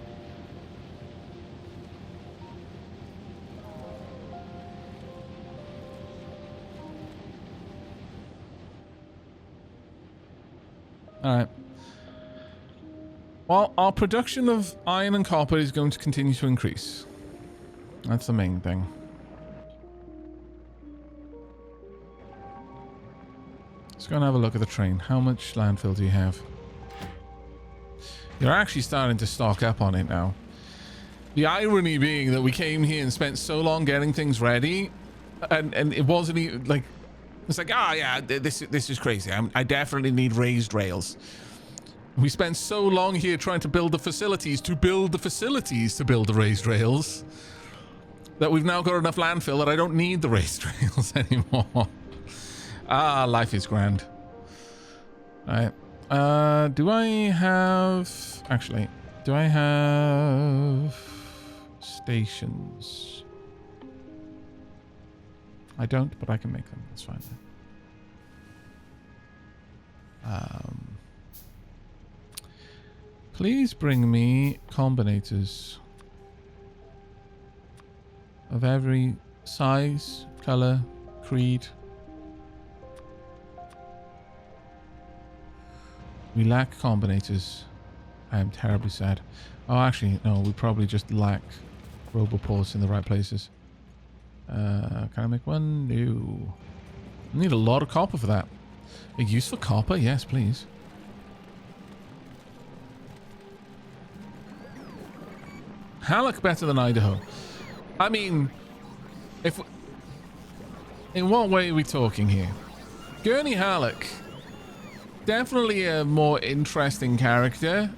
Alright. Well, our production of iron and copper is going to continue to increase. That's the main thing. Let's go and have a look at the train. How much landfill do you have? You're actually starting to stock up on it now. The irony being that we came here and spent so long getting things ready, and it wasn't even like, it's like, yeah, this is crazy. I definitely need raised rails. We spent so long here trying to build the facilities to build the raised rails that we've now got enough landfill that I don't need the raised rails anymore. Life is grand. All right. Do I have... Actually, do I have stations? I don't, but I can make them. That's fine. Please bring me combinators of every size, color, creed. We lack combinators. I am terribly sad. Oh, actually, no, we probably just lack roboports in the right places. Can I make one? No. I need a lot of copper for that. A use for copper? Yes, please. Halleck better than Idaho. I mean, in what way are we talking here? Gurney Halleck, definitely a more interesting character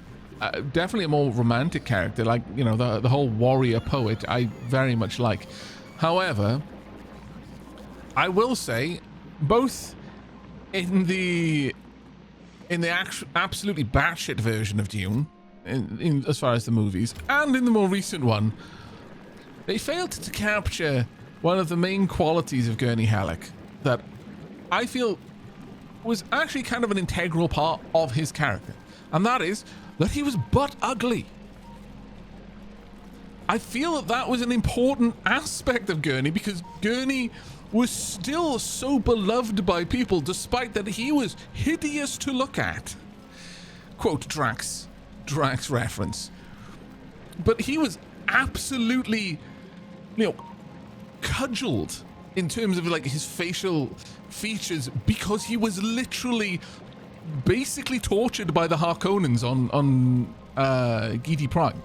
definitely a more romantic character, like, you know, the whole warrior poet I very much like. However, I will say, both in the absolutely batshit version of Dune, in as far as the movies, and in the more recent one, they failed to capture one of the main qualities of Gurney Halleck that I feel was actually kind of an integral part of his character, and that is that he was butt ugly. I feel that that was an important aspect of Gurney, because Gurney was still so beloved by people despite that he was hideous to look at. Quote Drax reference. But he was absolutely, you know, cudgeled in terms of like his facial features, because he was literally basically tortured by the Harkonnens on Giedi Prime.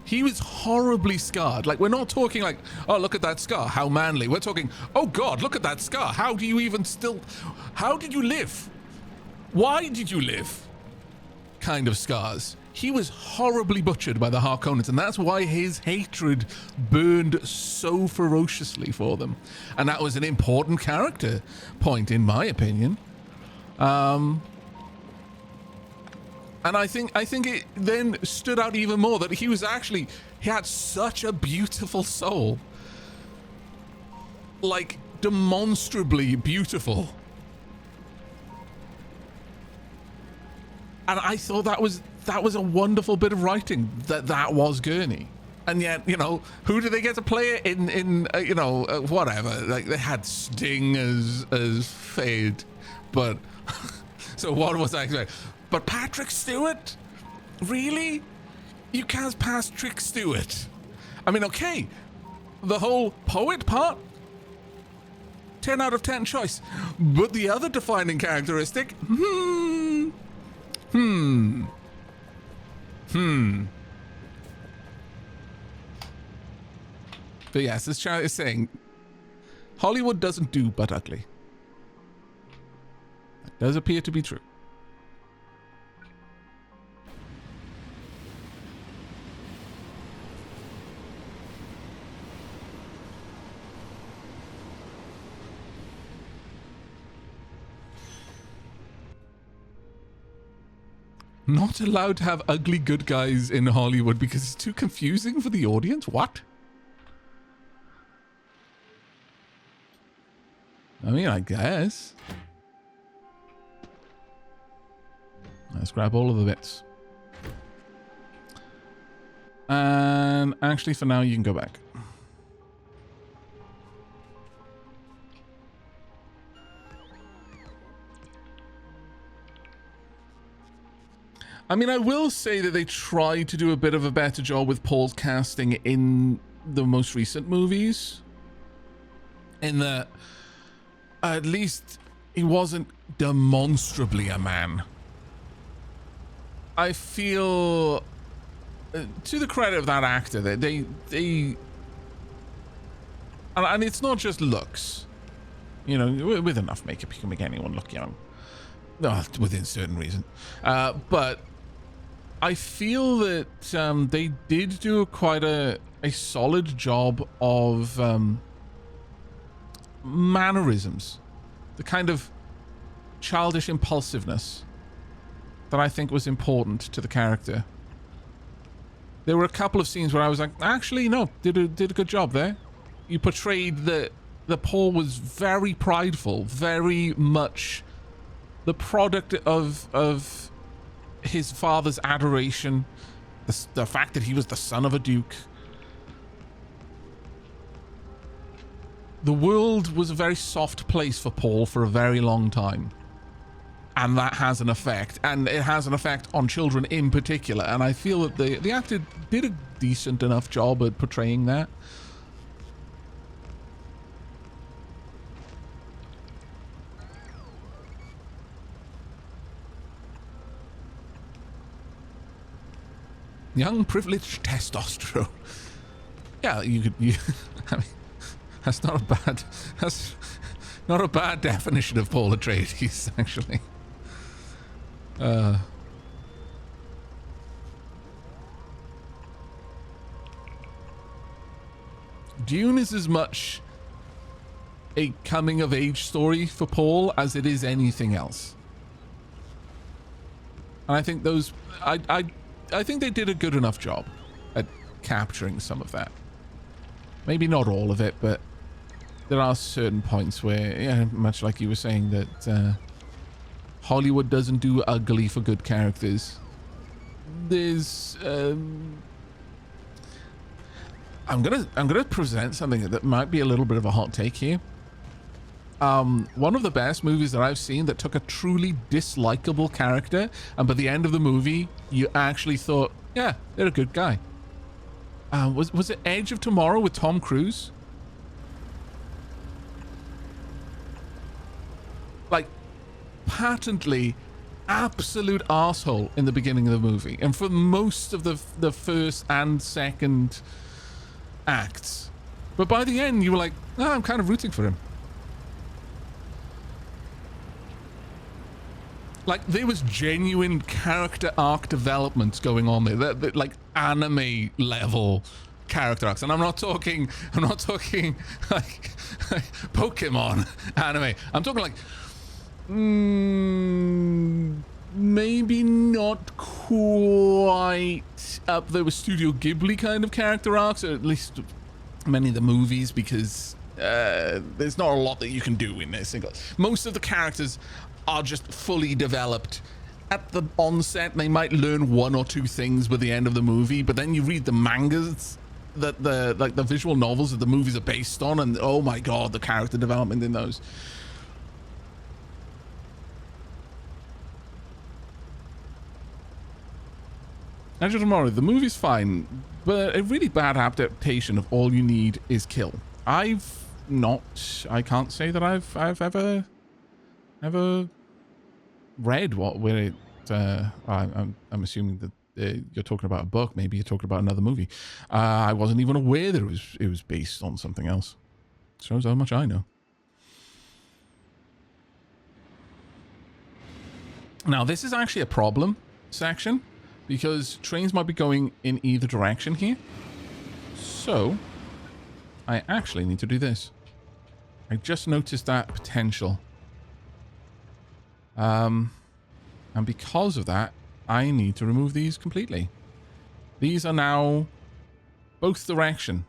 He was horribly scarred. Like, we're not talking like, oh, look at that scar, how manly. We're talking, oh God, look at that scar. How do you even still, how did you live? Why did you live? Kind of scars. He was horribly butchered by the Harkonnens, and that's why his hatred burned so ferociously for them. And that was an important character point, in my opinion. And I think it then stood out even more that he had such a beautiful soul. Like, demonstrably beautiful. And I thought that was a wonderful bit of writing, that was Gurney. And yet, you know, who did they get to play it in whatever. Like, they had Sting as Fade, but so what was I expecting? But Patrick Stewart? Really? You cast Patrick Stewart? I mean, okay, the whole poet part, 10 out of 10 choice. But the other defining characteristic, But yes, this chat is saying, Hollywood doesn't do but ugly. That does appear to be true. Not allowed to have ugly good guys in Hollywood because it's too confusing for the audience? What? I mean, I guess. Let's grab all of the bits. And actually, for now, you can go back. I mean, I will say that they tried to do a bit of a better job with Paul's casting in the most recent movies. In that, at least he wasn't demonstrably a man. I feel, to the credit of that actor, that they and it's not just looks. You know, with enough makeup, you can make anyone look young. Within certain reason. But I feel that they did do quite a solid job of mannerisms, the kind of childish impulsiveness that I think was important to the character. There were a couple of scenes where I was like, actually, no, did a good job there. You portrayed that Paul was very prideful, very much the product of his father's adoration, the fact that he was the son of a duke. The world was a very soft place for Paul for a very long time. And that has an effect. And it has an effect on children in particular. And I feel that the actor did a decent enough job at portraying that. Young privileged testosterone. Yeah, I mean, that's not a bad. not a bad definition of Paul Atreides, actually. Dune is as much a coming-of-age story for Paul as it is anything else. And I think those... I think they did a good enough job at capturing some of that. Maybe not all of it, but there are certain points where, yeah, much like you were saying, that Hollywood doesn't do ugly for good characters. There's... I'm gonna present something that might be a little bit of a hot take here. One of the best movies that I've seen that took a truly dislikable character, and by the end of the movie, you actually thought, yeah, they're a good guy. Was it Edge of Tomorrow with Tom Cruise? Like, patently absolute arsehole in the beginning of the movie, and for most of the first and second acts. But by the end, you were like, oh, I'm kind of rooting for him. Like, there was genuine character arc development going on there, that like anime level character arcs. And I'm not talking like Pokemon anime. I'm talking like maybe not quite up there with Studio Ghibli kind of character arcs, or at least many of the movies, because there's not a lot that you can do in this. Most of the characters are just fully developed at the onset. They might learn one or two things by the end of the movie, but then you read the mangas that the visual novels that the movies are based on, and oh my god, the character development in those. Edge of Tomorrow, the movie's fine, but a really bad adaptation of All You Need Is Kill. I can't say that I've ever read where it. I'm assuming that you're talking about a book. Maybe you're talking about another movie. I wasn't even aware that it was based on something else. Shows how much I know. Now this is actually a problem section, because trains might be going in either direction here. So I actually need to do this. I just noticed that potential. And because of that, I need to remove these completely. These are now both direction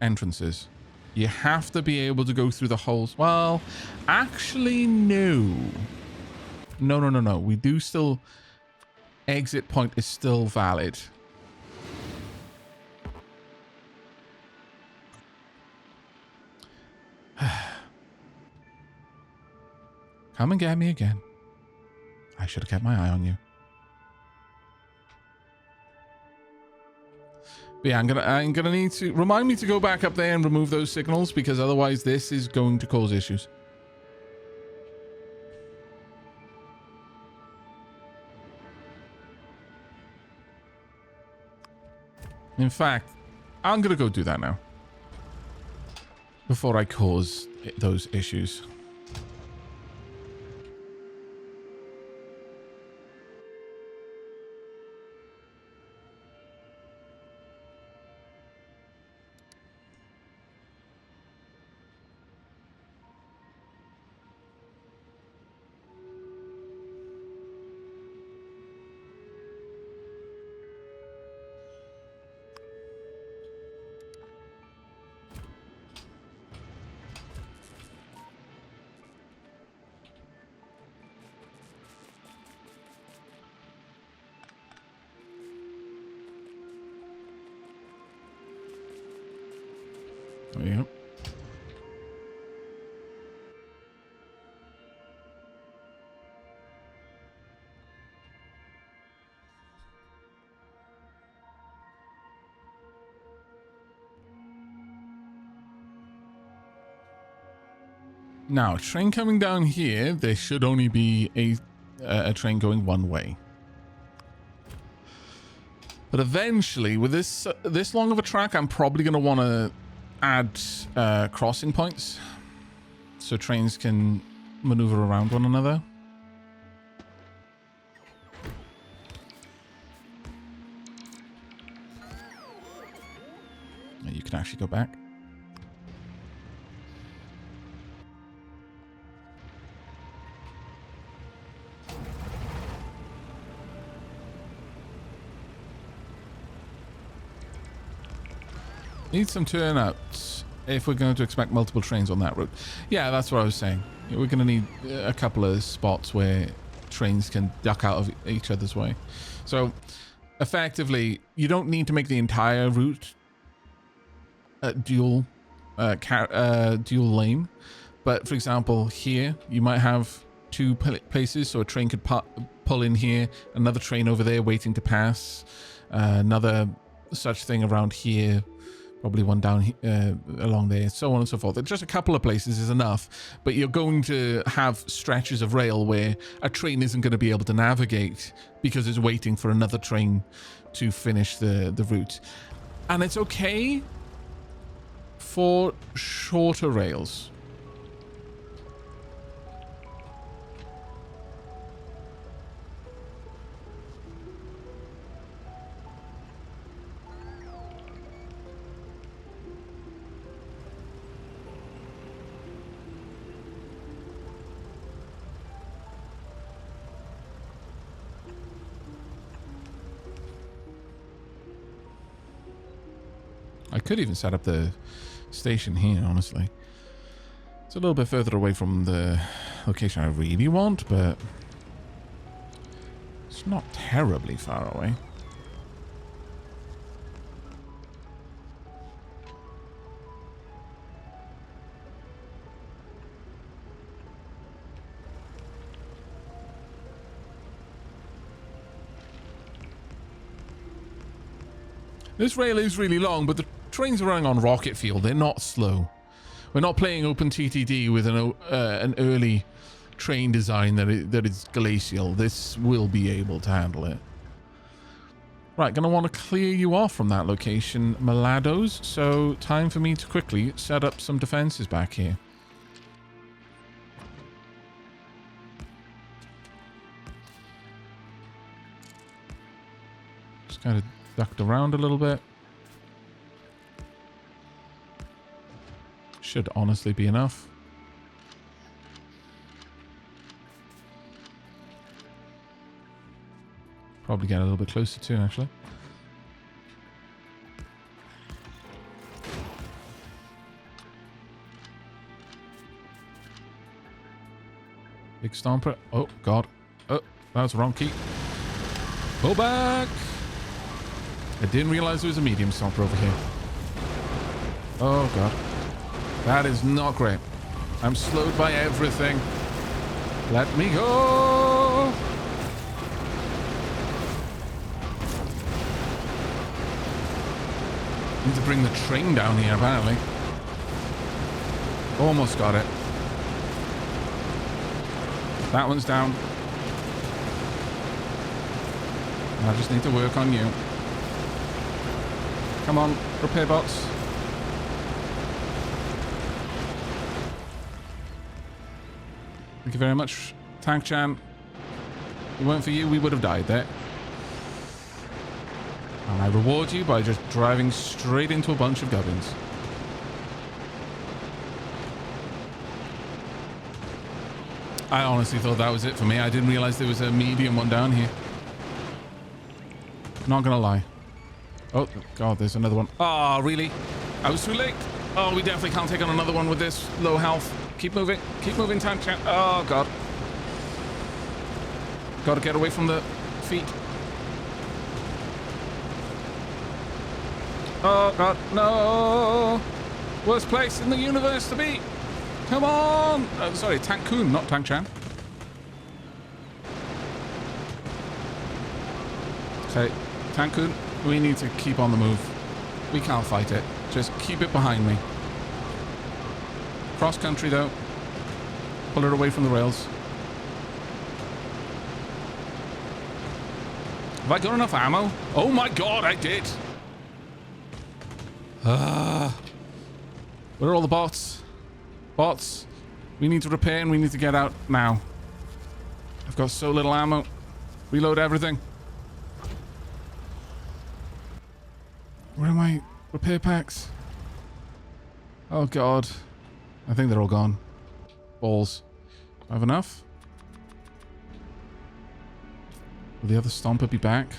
entrances. You have to be able to go through the holes. Well, actually, no. No. We do still... Exit point is still valid. Come and get me again. I should have kept my eye on you. But yeah, I'm gonna need to remind me to go back up there and remove those signals, because otherwise this is going to cause issues. In fact, I'm gonna go do that now before I cause those issues. Yep. Now, train coming down here, there should only be a train going one way. But eventually, with this long of a track, I'm probably going to want to add crossing points. so trains can maneuver around one another. And you can actually go back. Need some turnouts if we're going to expect multiple trains on that route. Yeah, that's what I was saying. We're going to need a couple of spots where trains can duck out of each other's way. So, effectively, you don't need to make the entire route dual lane. But, for example, here, you might have two places, so a train could pull in here, another train over there waiting to pass, another such thing around here, probably one down along there, so on and so forth. Just a couple of places is enough, but you're going to have stretches of rail where a train isn't going to be able to navigate because it's waiting for another train to finish the route. And it's okay for shorter rails. I could even set up the station here, honestly. It's a little bit further away from the location I really want, but it's not terribly far away. This rail is really long, but the trains are running on rocket fuel. They're not slow. We're not playing open TTD with an early train design that is glacial. This will be able to handle it. Right, gonna want to clear you off from that location, Malados. So time for me to quickly set up some defenses back here. Just kind of ducked around a little bit. Should honestly be enough. Probably get a little bit closer too, actually. Big stomper. Oh, God. Oh, that was the wrong key. Pull back. I didn't realize there was a medium stomper over here. Oh, God. That is not great. I'm slowed by everything. Let me go. Need to bring the train down here, apparently. Almost got it. That one's down. I just need to work on you. Come on, repair bots. Thank you very much, Tank Chan. If it weren't for you, we would have died there. And I reward you by just driving straight into a bunch of gubbins. I honestly thought that was it for me. I didn't realize there was a medium one down here. Not gonna lie. Oh, God, there's another one. Oh, really? I was too late. Oh, we definitely can't take on another one with this low health. Keep moving, Tank Chan. Oh, God. Gotta get away from the feet. Oh, God, no. Worst place in the universe to be. Come on. Sorry, Tank Kun, not Tank Chan. Okay, Tank Kun, we need to keep on the move. We can't fight it. Just keep it behind me. Cross country though. Pull it away from the rails. Have I got enough ammo? Oh my God, I did. Where are all the bots? Bots. We need to repair and we need to get out now. I've got so little ammo. Reload everything. Where are my repair packs? Oh god. I think they're all gone. Balls. Do I have enough? Will the other stomper be back?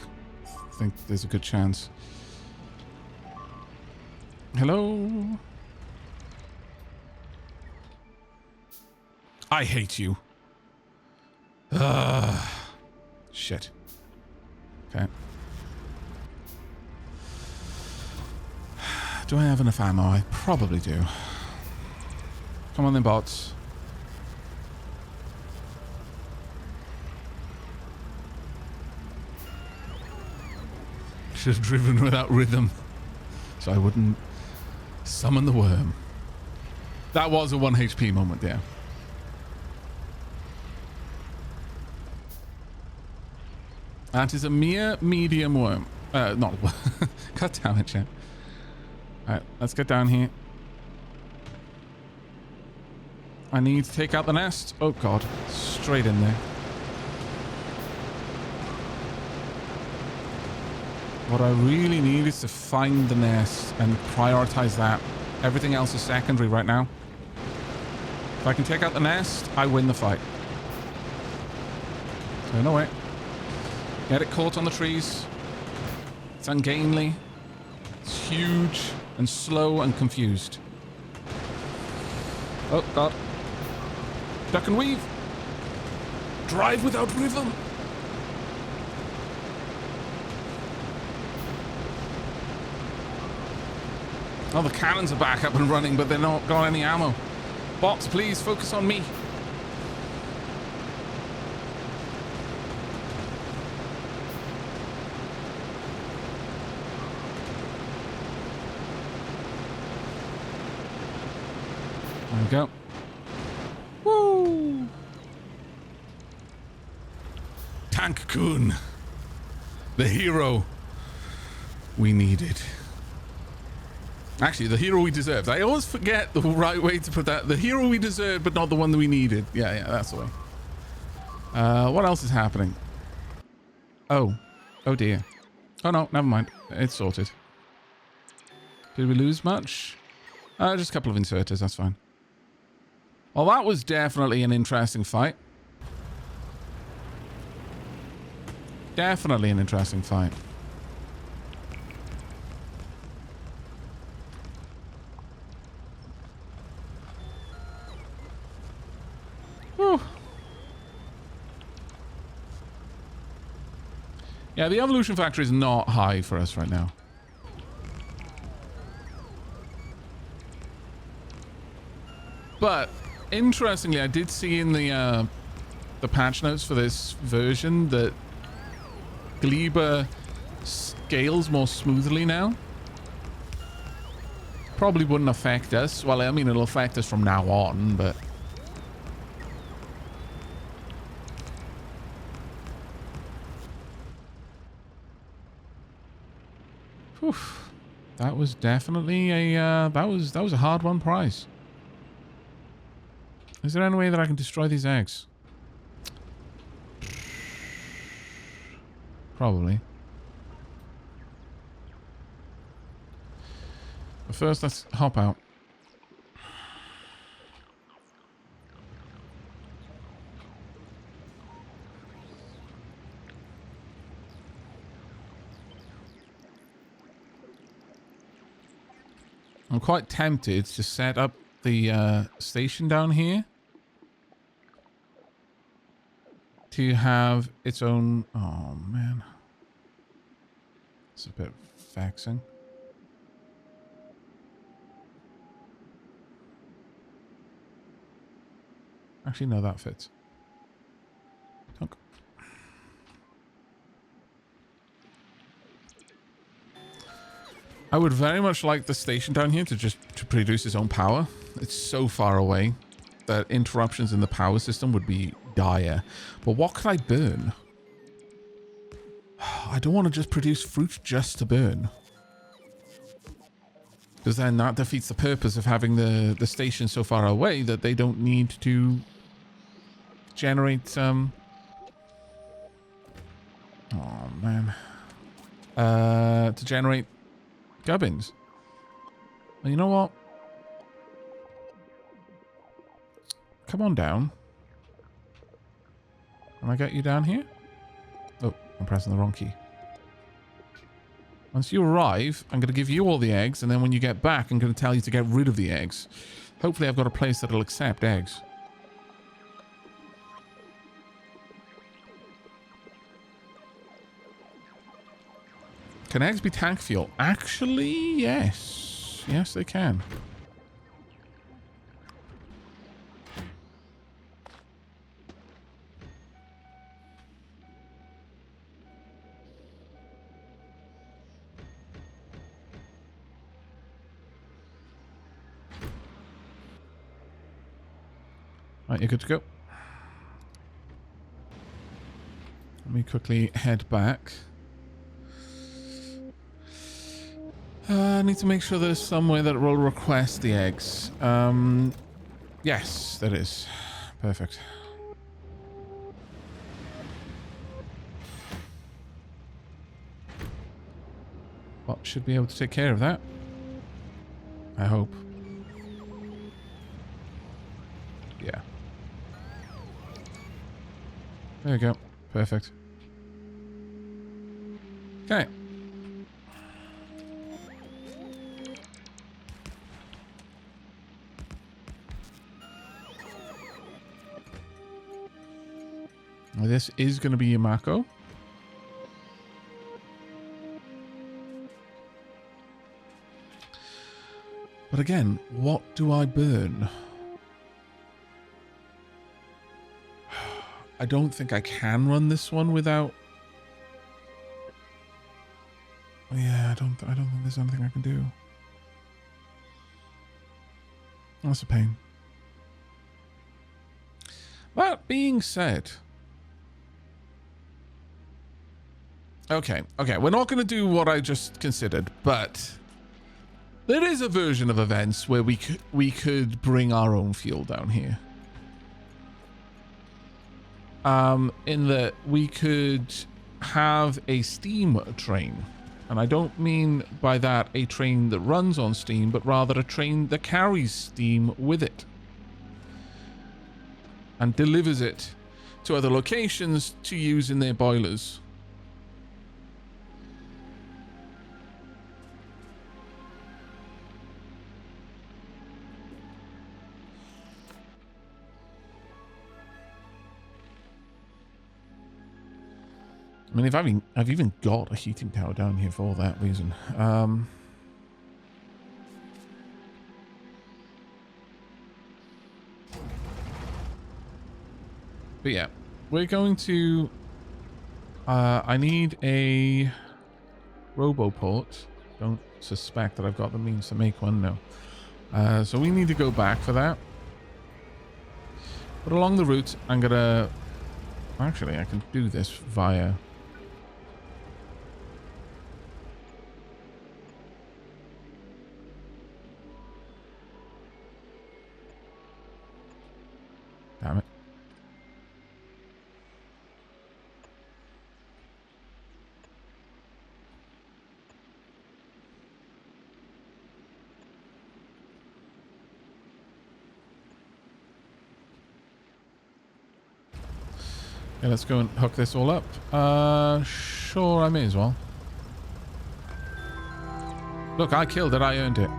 I think there's a good chance. Hello? I hate you. Shit. Okay. Do I have enough ammo? I probably do. Come on then, bots. Should have driven without rhythm, so I wouldn't summon the worm. That was a 1 HP moment, yeah. That is a mere medium worm. Not a worm. God damn it, chat. Alright, let's get down here. I need to take out the nest. Oh god, straight in there. What I really need is to find the nest and prioritize that. Everything else is secondary right now. If I can take out the nest, I win the fight. Turn away. Get it caught on the trees. It's ungainly. It's huge and slow and confused. Oh god. Duck and weave. Drive without rhythm. Oh, the cannons are back up and running, but they're not got any ammo. Bots, please focus on me. There we go. Woo! Tank Kun, the hero we needed. Actually, the hero we deserved. I always forget the right way to put that. The hero we deserved, but not the one that we needed. Yeah, that's the way. What else is happening? Oh. Oh dear. Oh no, never mind. It's sorted. Did we lose much? Just a couple of inserters, that's fine. Well, that was definitely an interesting fight. Definitely an interesting fight. Yeah, the evolution factor is not high for us right now. But interestingly, I did see in the patch notes for this version that Gleba scales more smoothly now. Probably wouldn't affect us. Well, I mean, it'll affect us from now on, but... Whew. That was definitely a that was a hard-won prize. Is there any way that I can destroy these eggs? Probably. But first, let's hop out. I'm quite tempted to set up the station down here to have its own... Oh, man. It's a bit vexing. Actually, no, that fits. Okay. I would very much like the station down here to just produce its own power. It's so far away that interruptions in the power system would be dire. But what could I burn? I don't want to just produce fruit just to burn. Because then that defeats the purpose of having the station so far away that they don't need to generate oh man. To generate gubbins. Well, you know what? Come on down. Can I get you down here? Oh, I'm pressing the wrong key. Once you arrive, I'm going to give you all the eggs, and then when you get back, I'm going to tell you to get rid of the eggs. Hopefully I've got a place that'll accept eggs. Can eggs be tank fuel? Actually, yes. Yes, they can. Right, you're good to go. Let me quickly head back. I need to make sure there's somewhere that will request the eggs. Yes, there is. Perfect. Well, should be able to take care of that. I hope. Yeah. There we go. Perfect. Okay. Well, this is going to be Yamako. But again, what do I burn? I don't think I can run this one without... Yeah, I don't think there's anything I can do. That's a pain. That being said... Okay, we're not going to do what I just considered, but... There is a version of events where we could bring our own fuel down here. In that we could have a steam train. And I don't mean by that a train that runs on steam, but rather a train that carries steam with it. And delivers it to other locations to use in their boilers. I mean, I've even got a heating tower down here for that reason. But yeah, we're going to... I need a Roboport. Don't suspect that I've got the means to make one, no. So we need to go back for that. But along the route, I'm gonna... Actually, I can do this via... Damn it. Okay, let's go and hook this all up. Sure, I may as well. Look, I killed it. I earned it.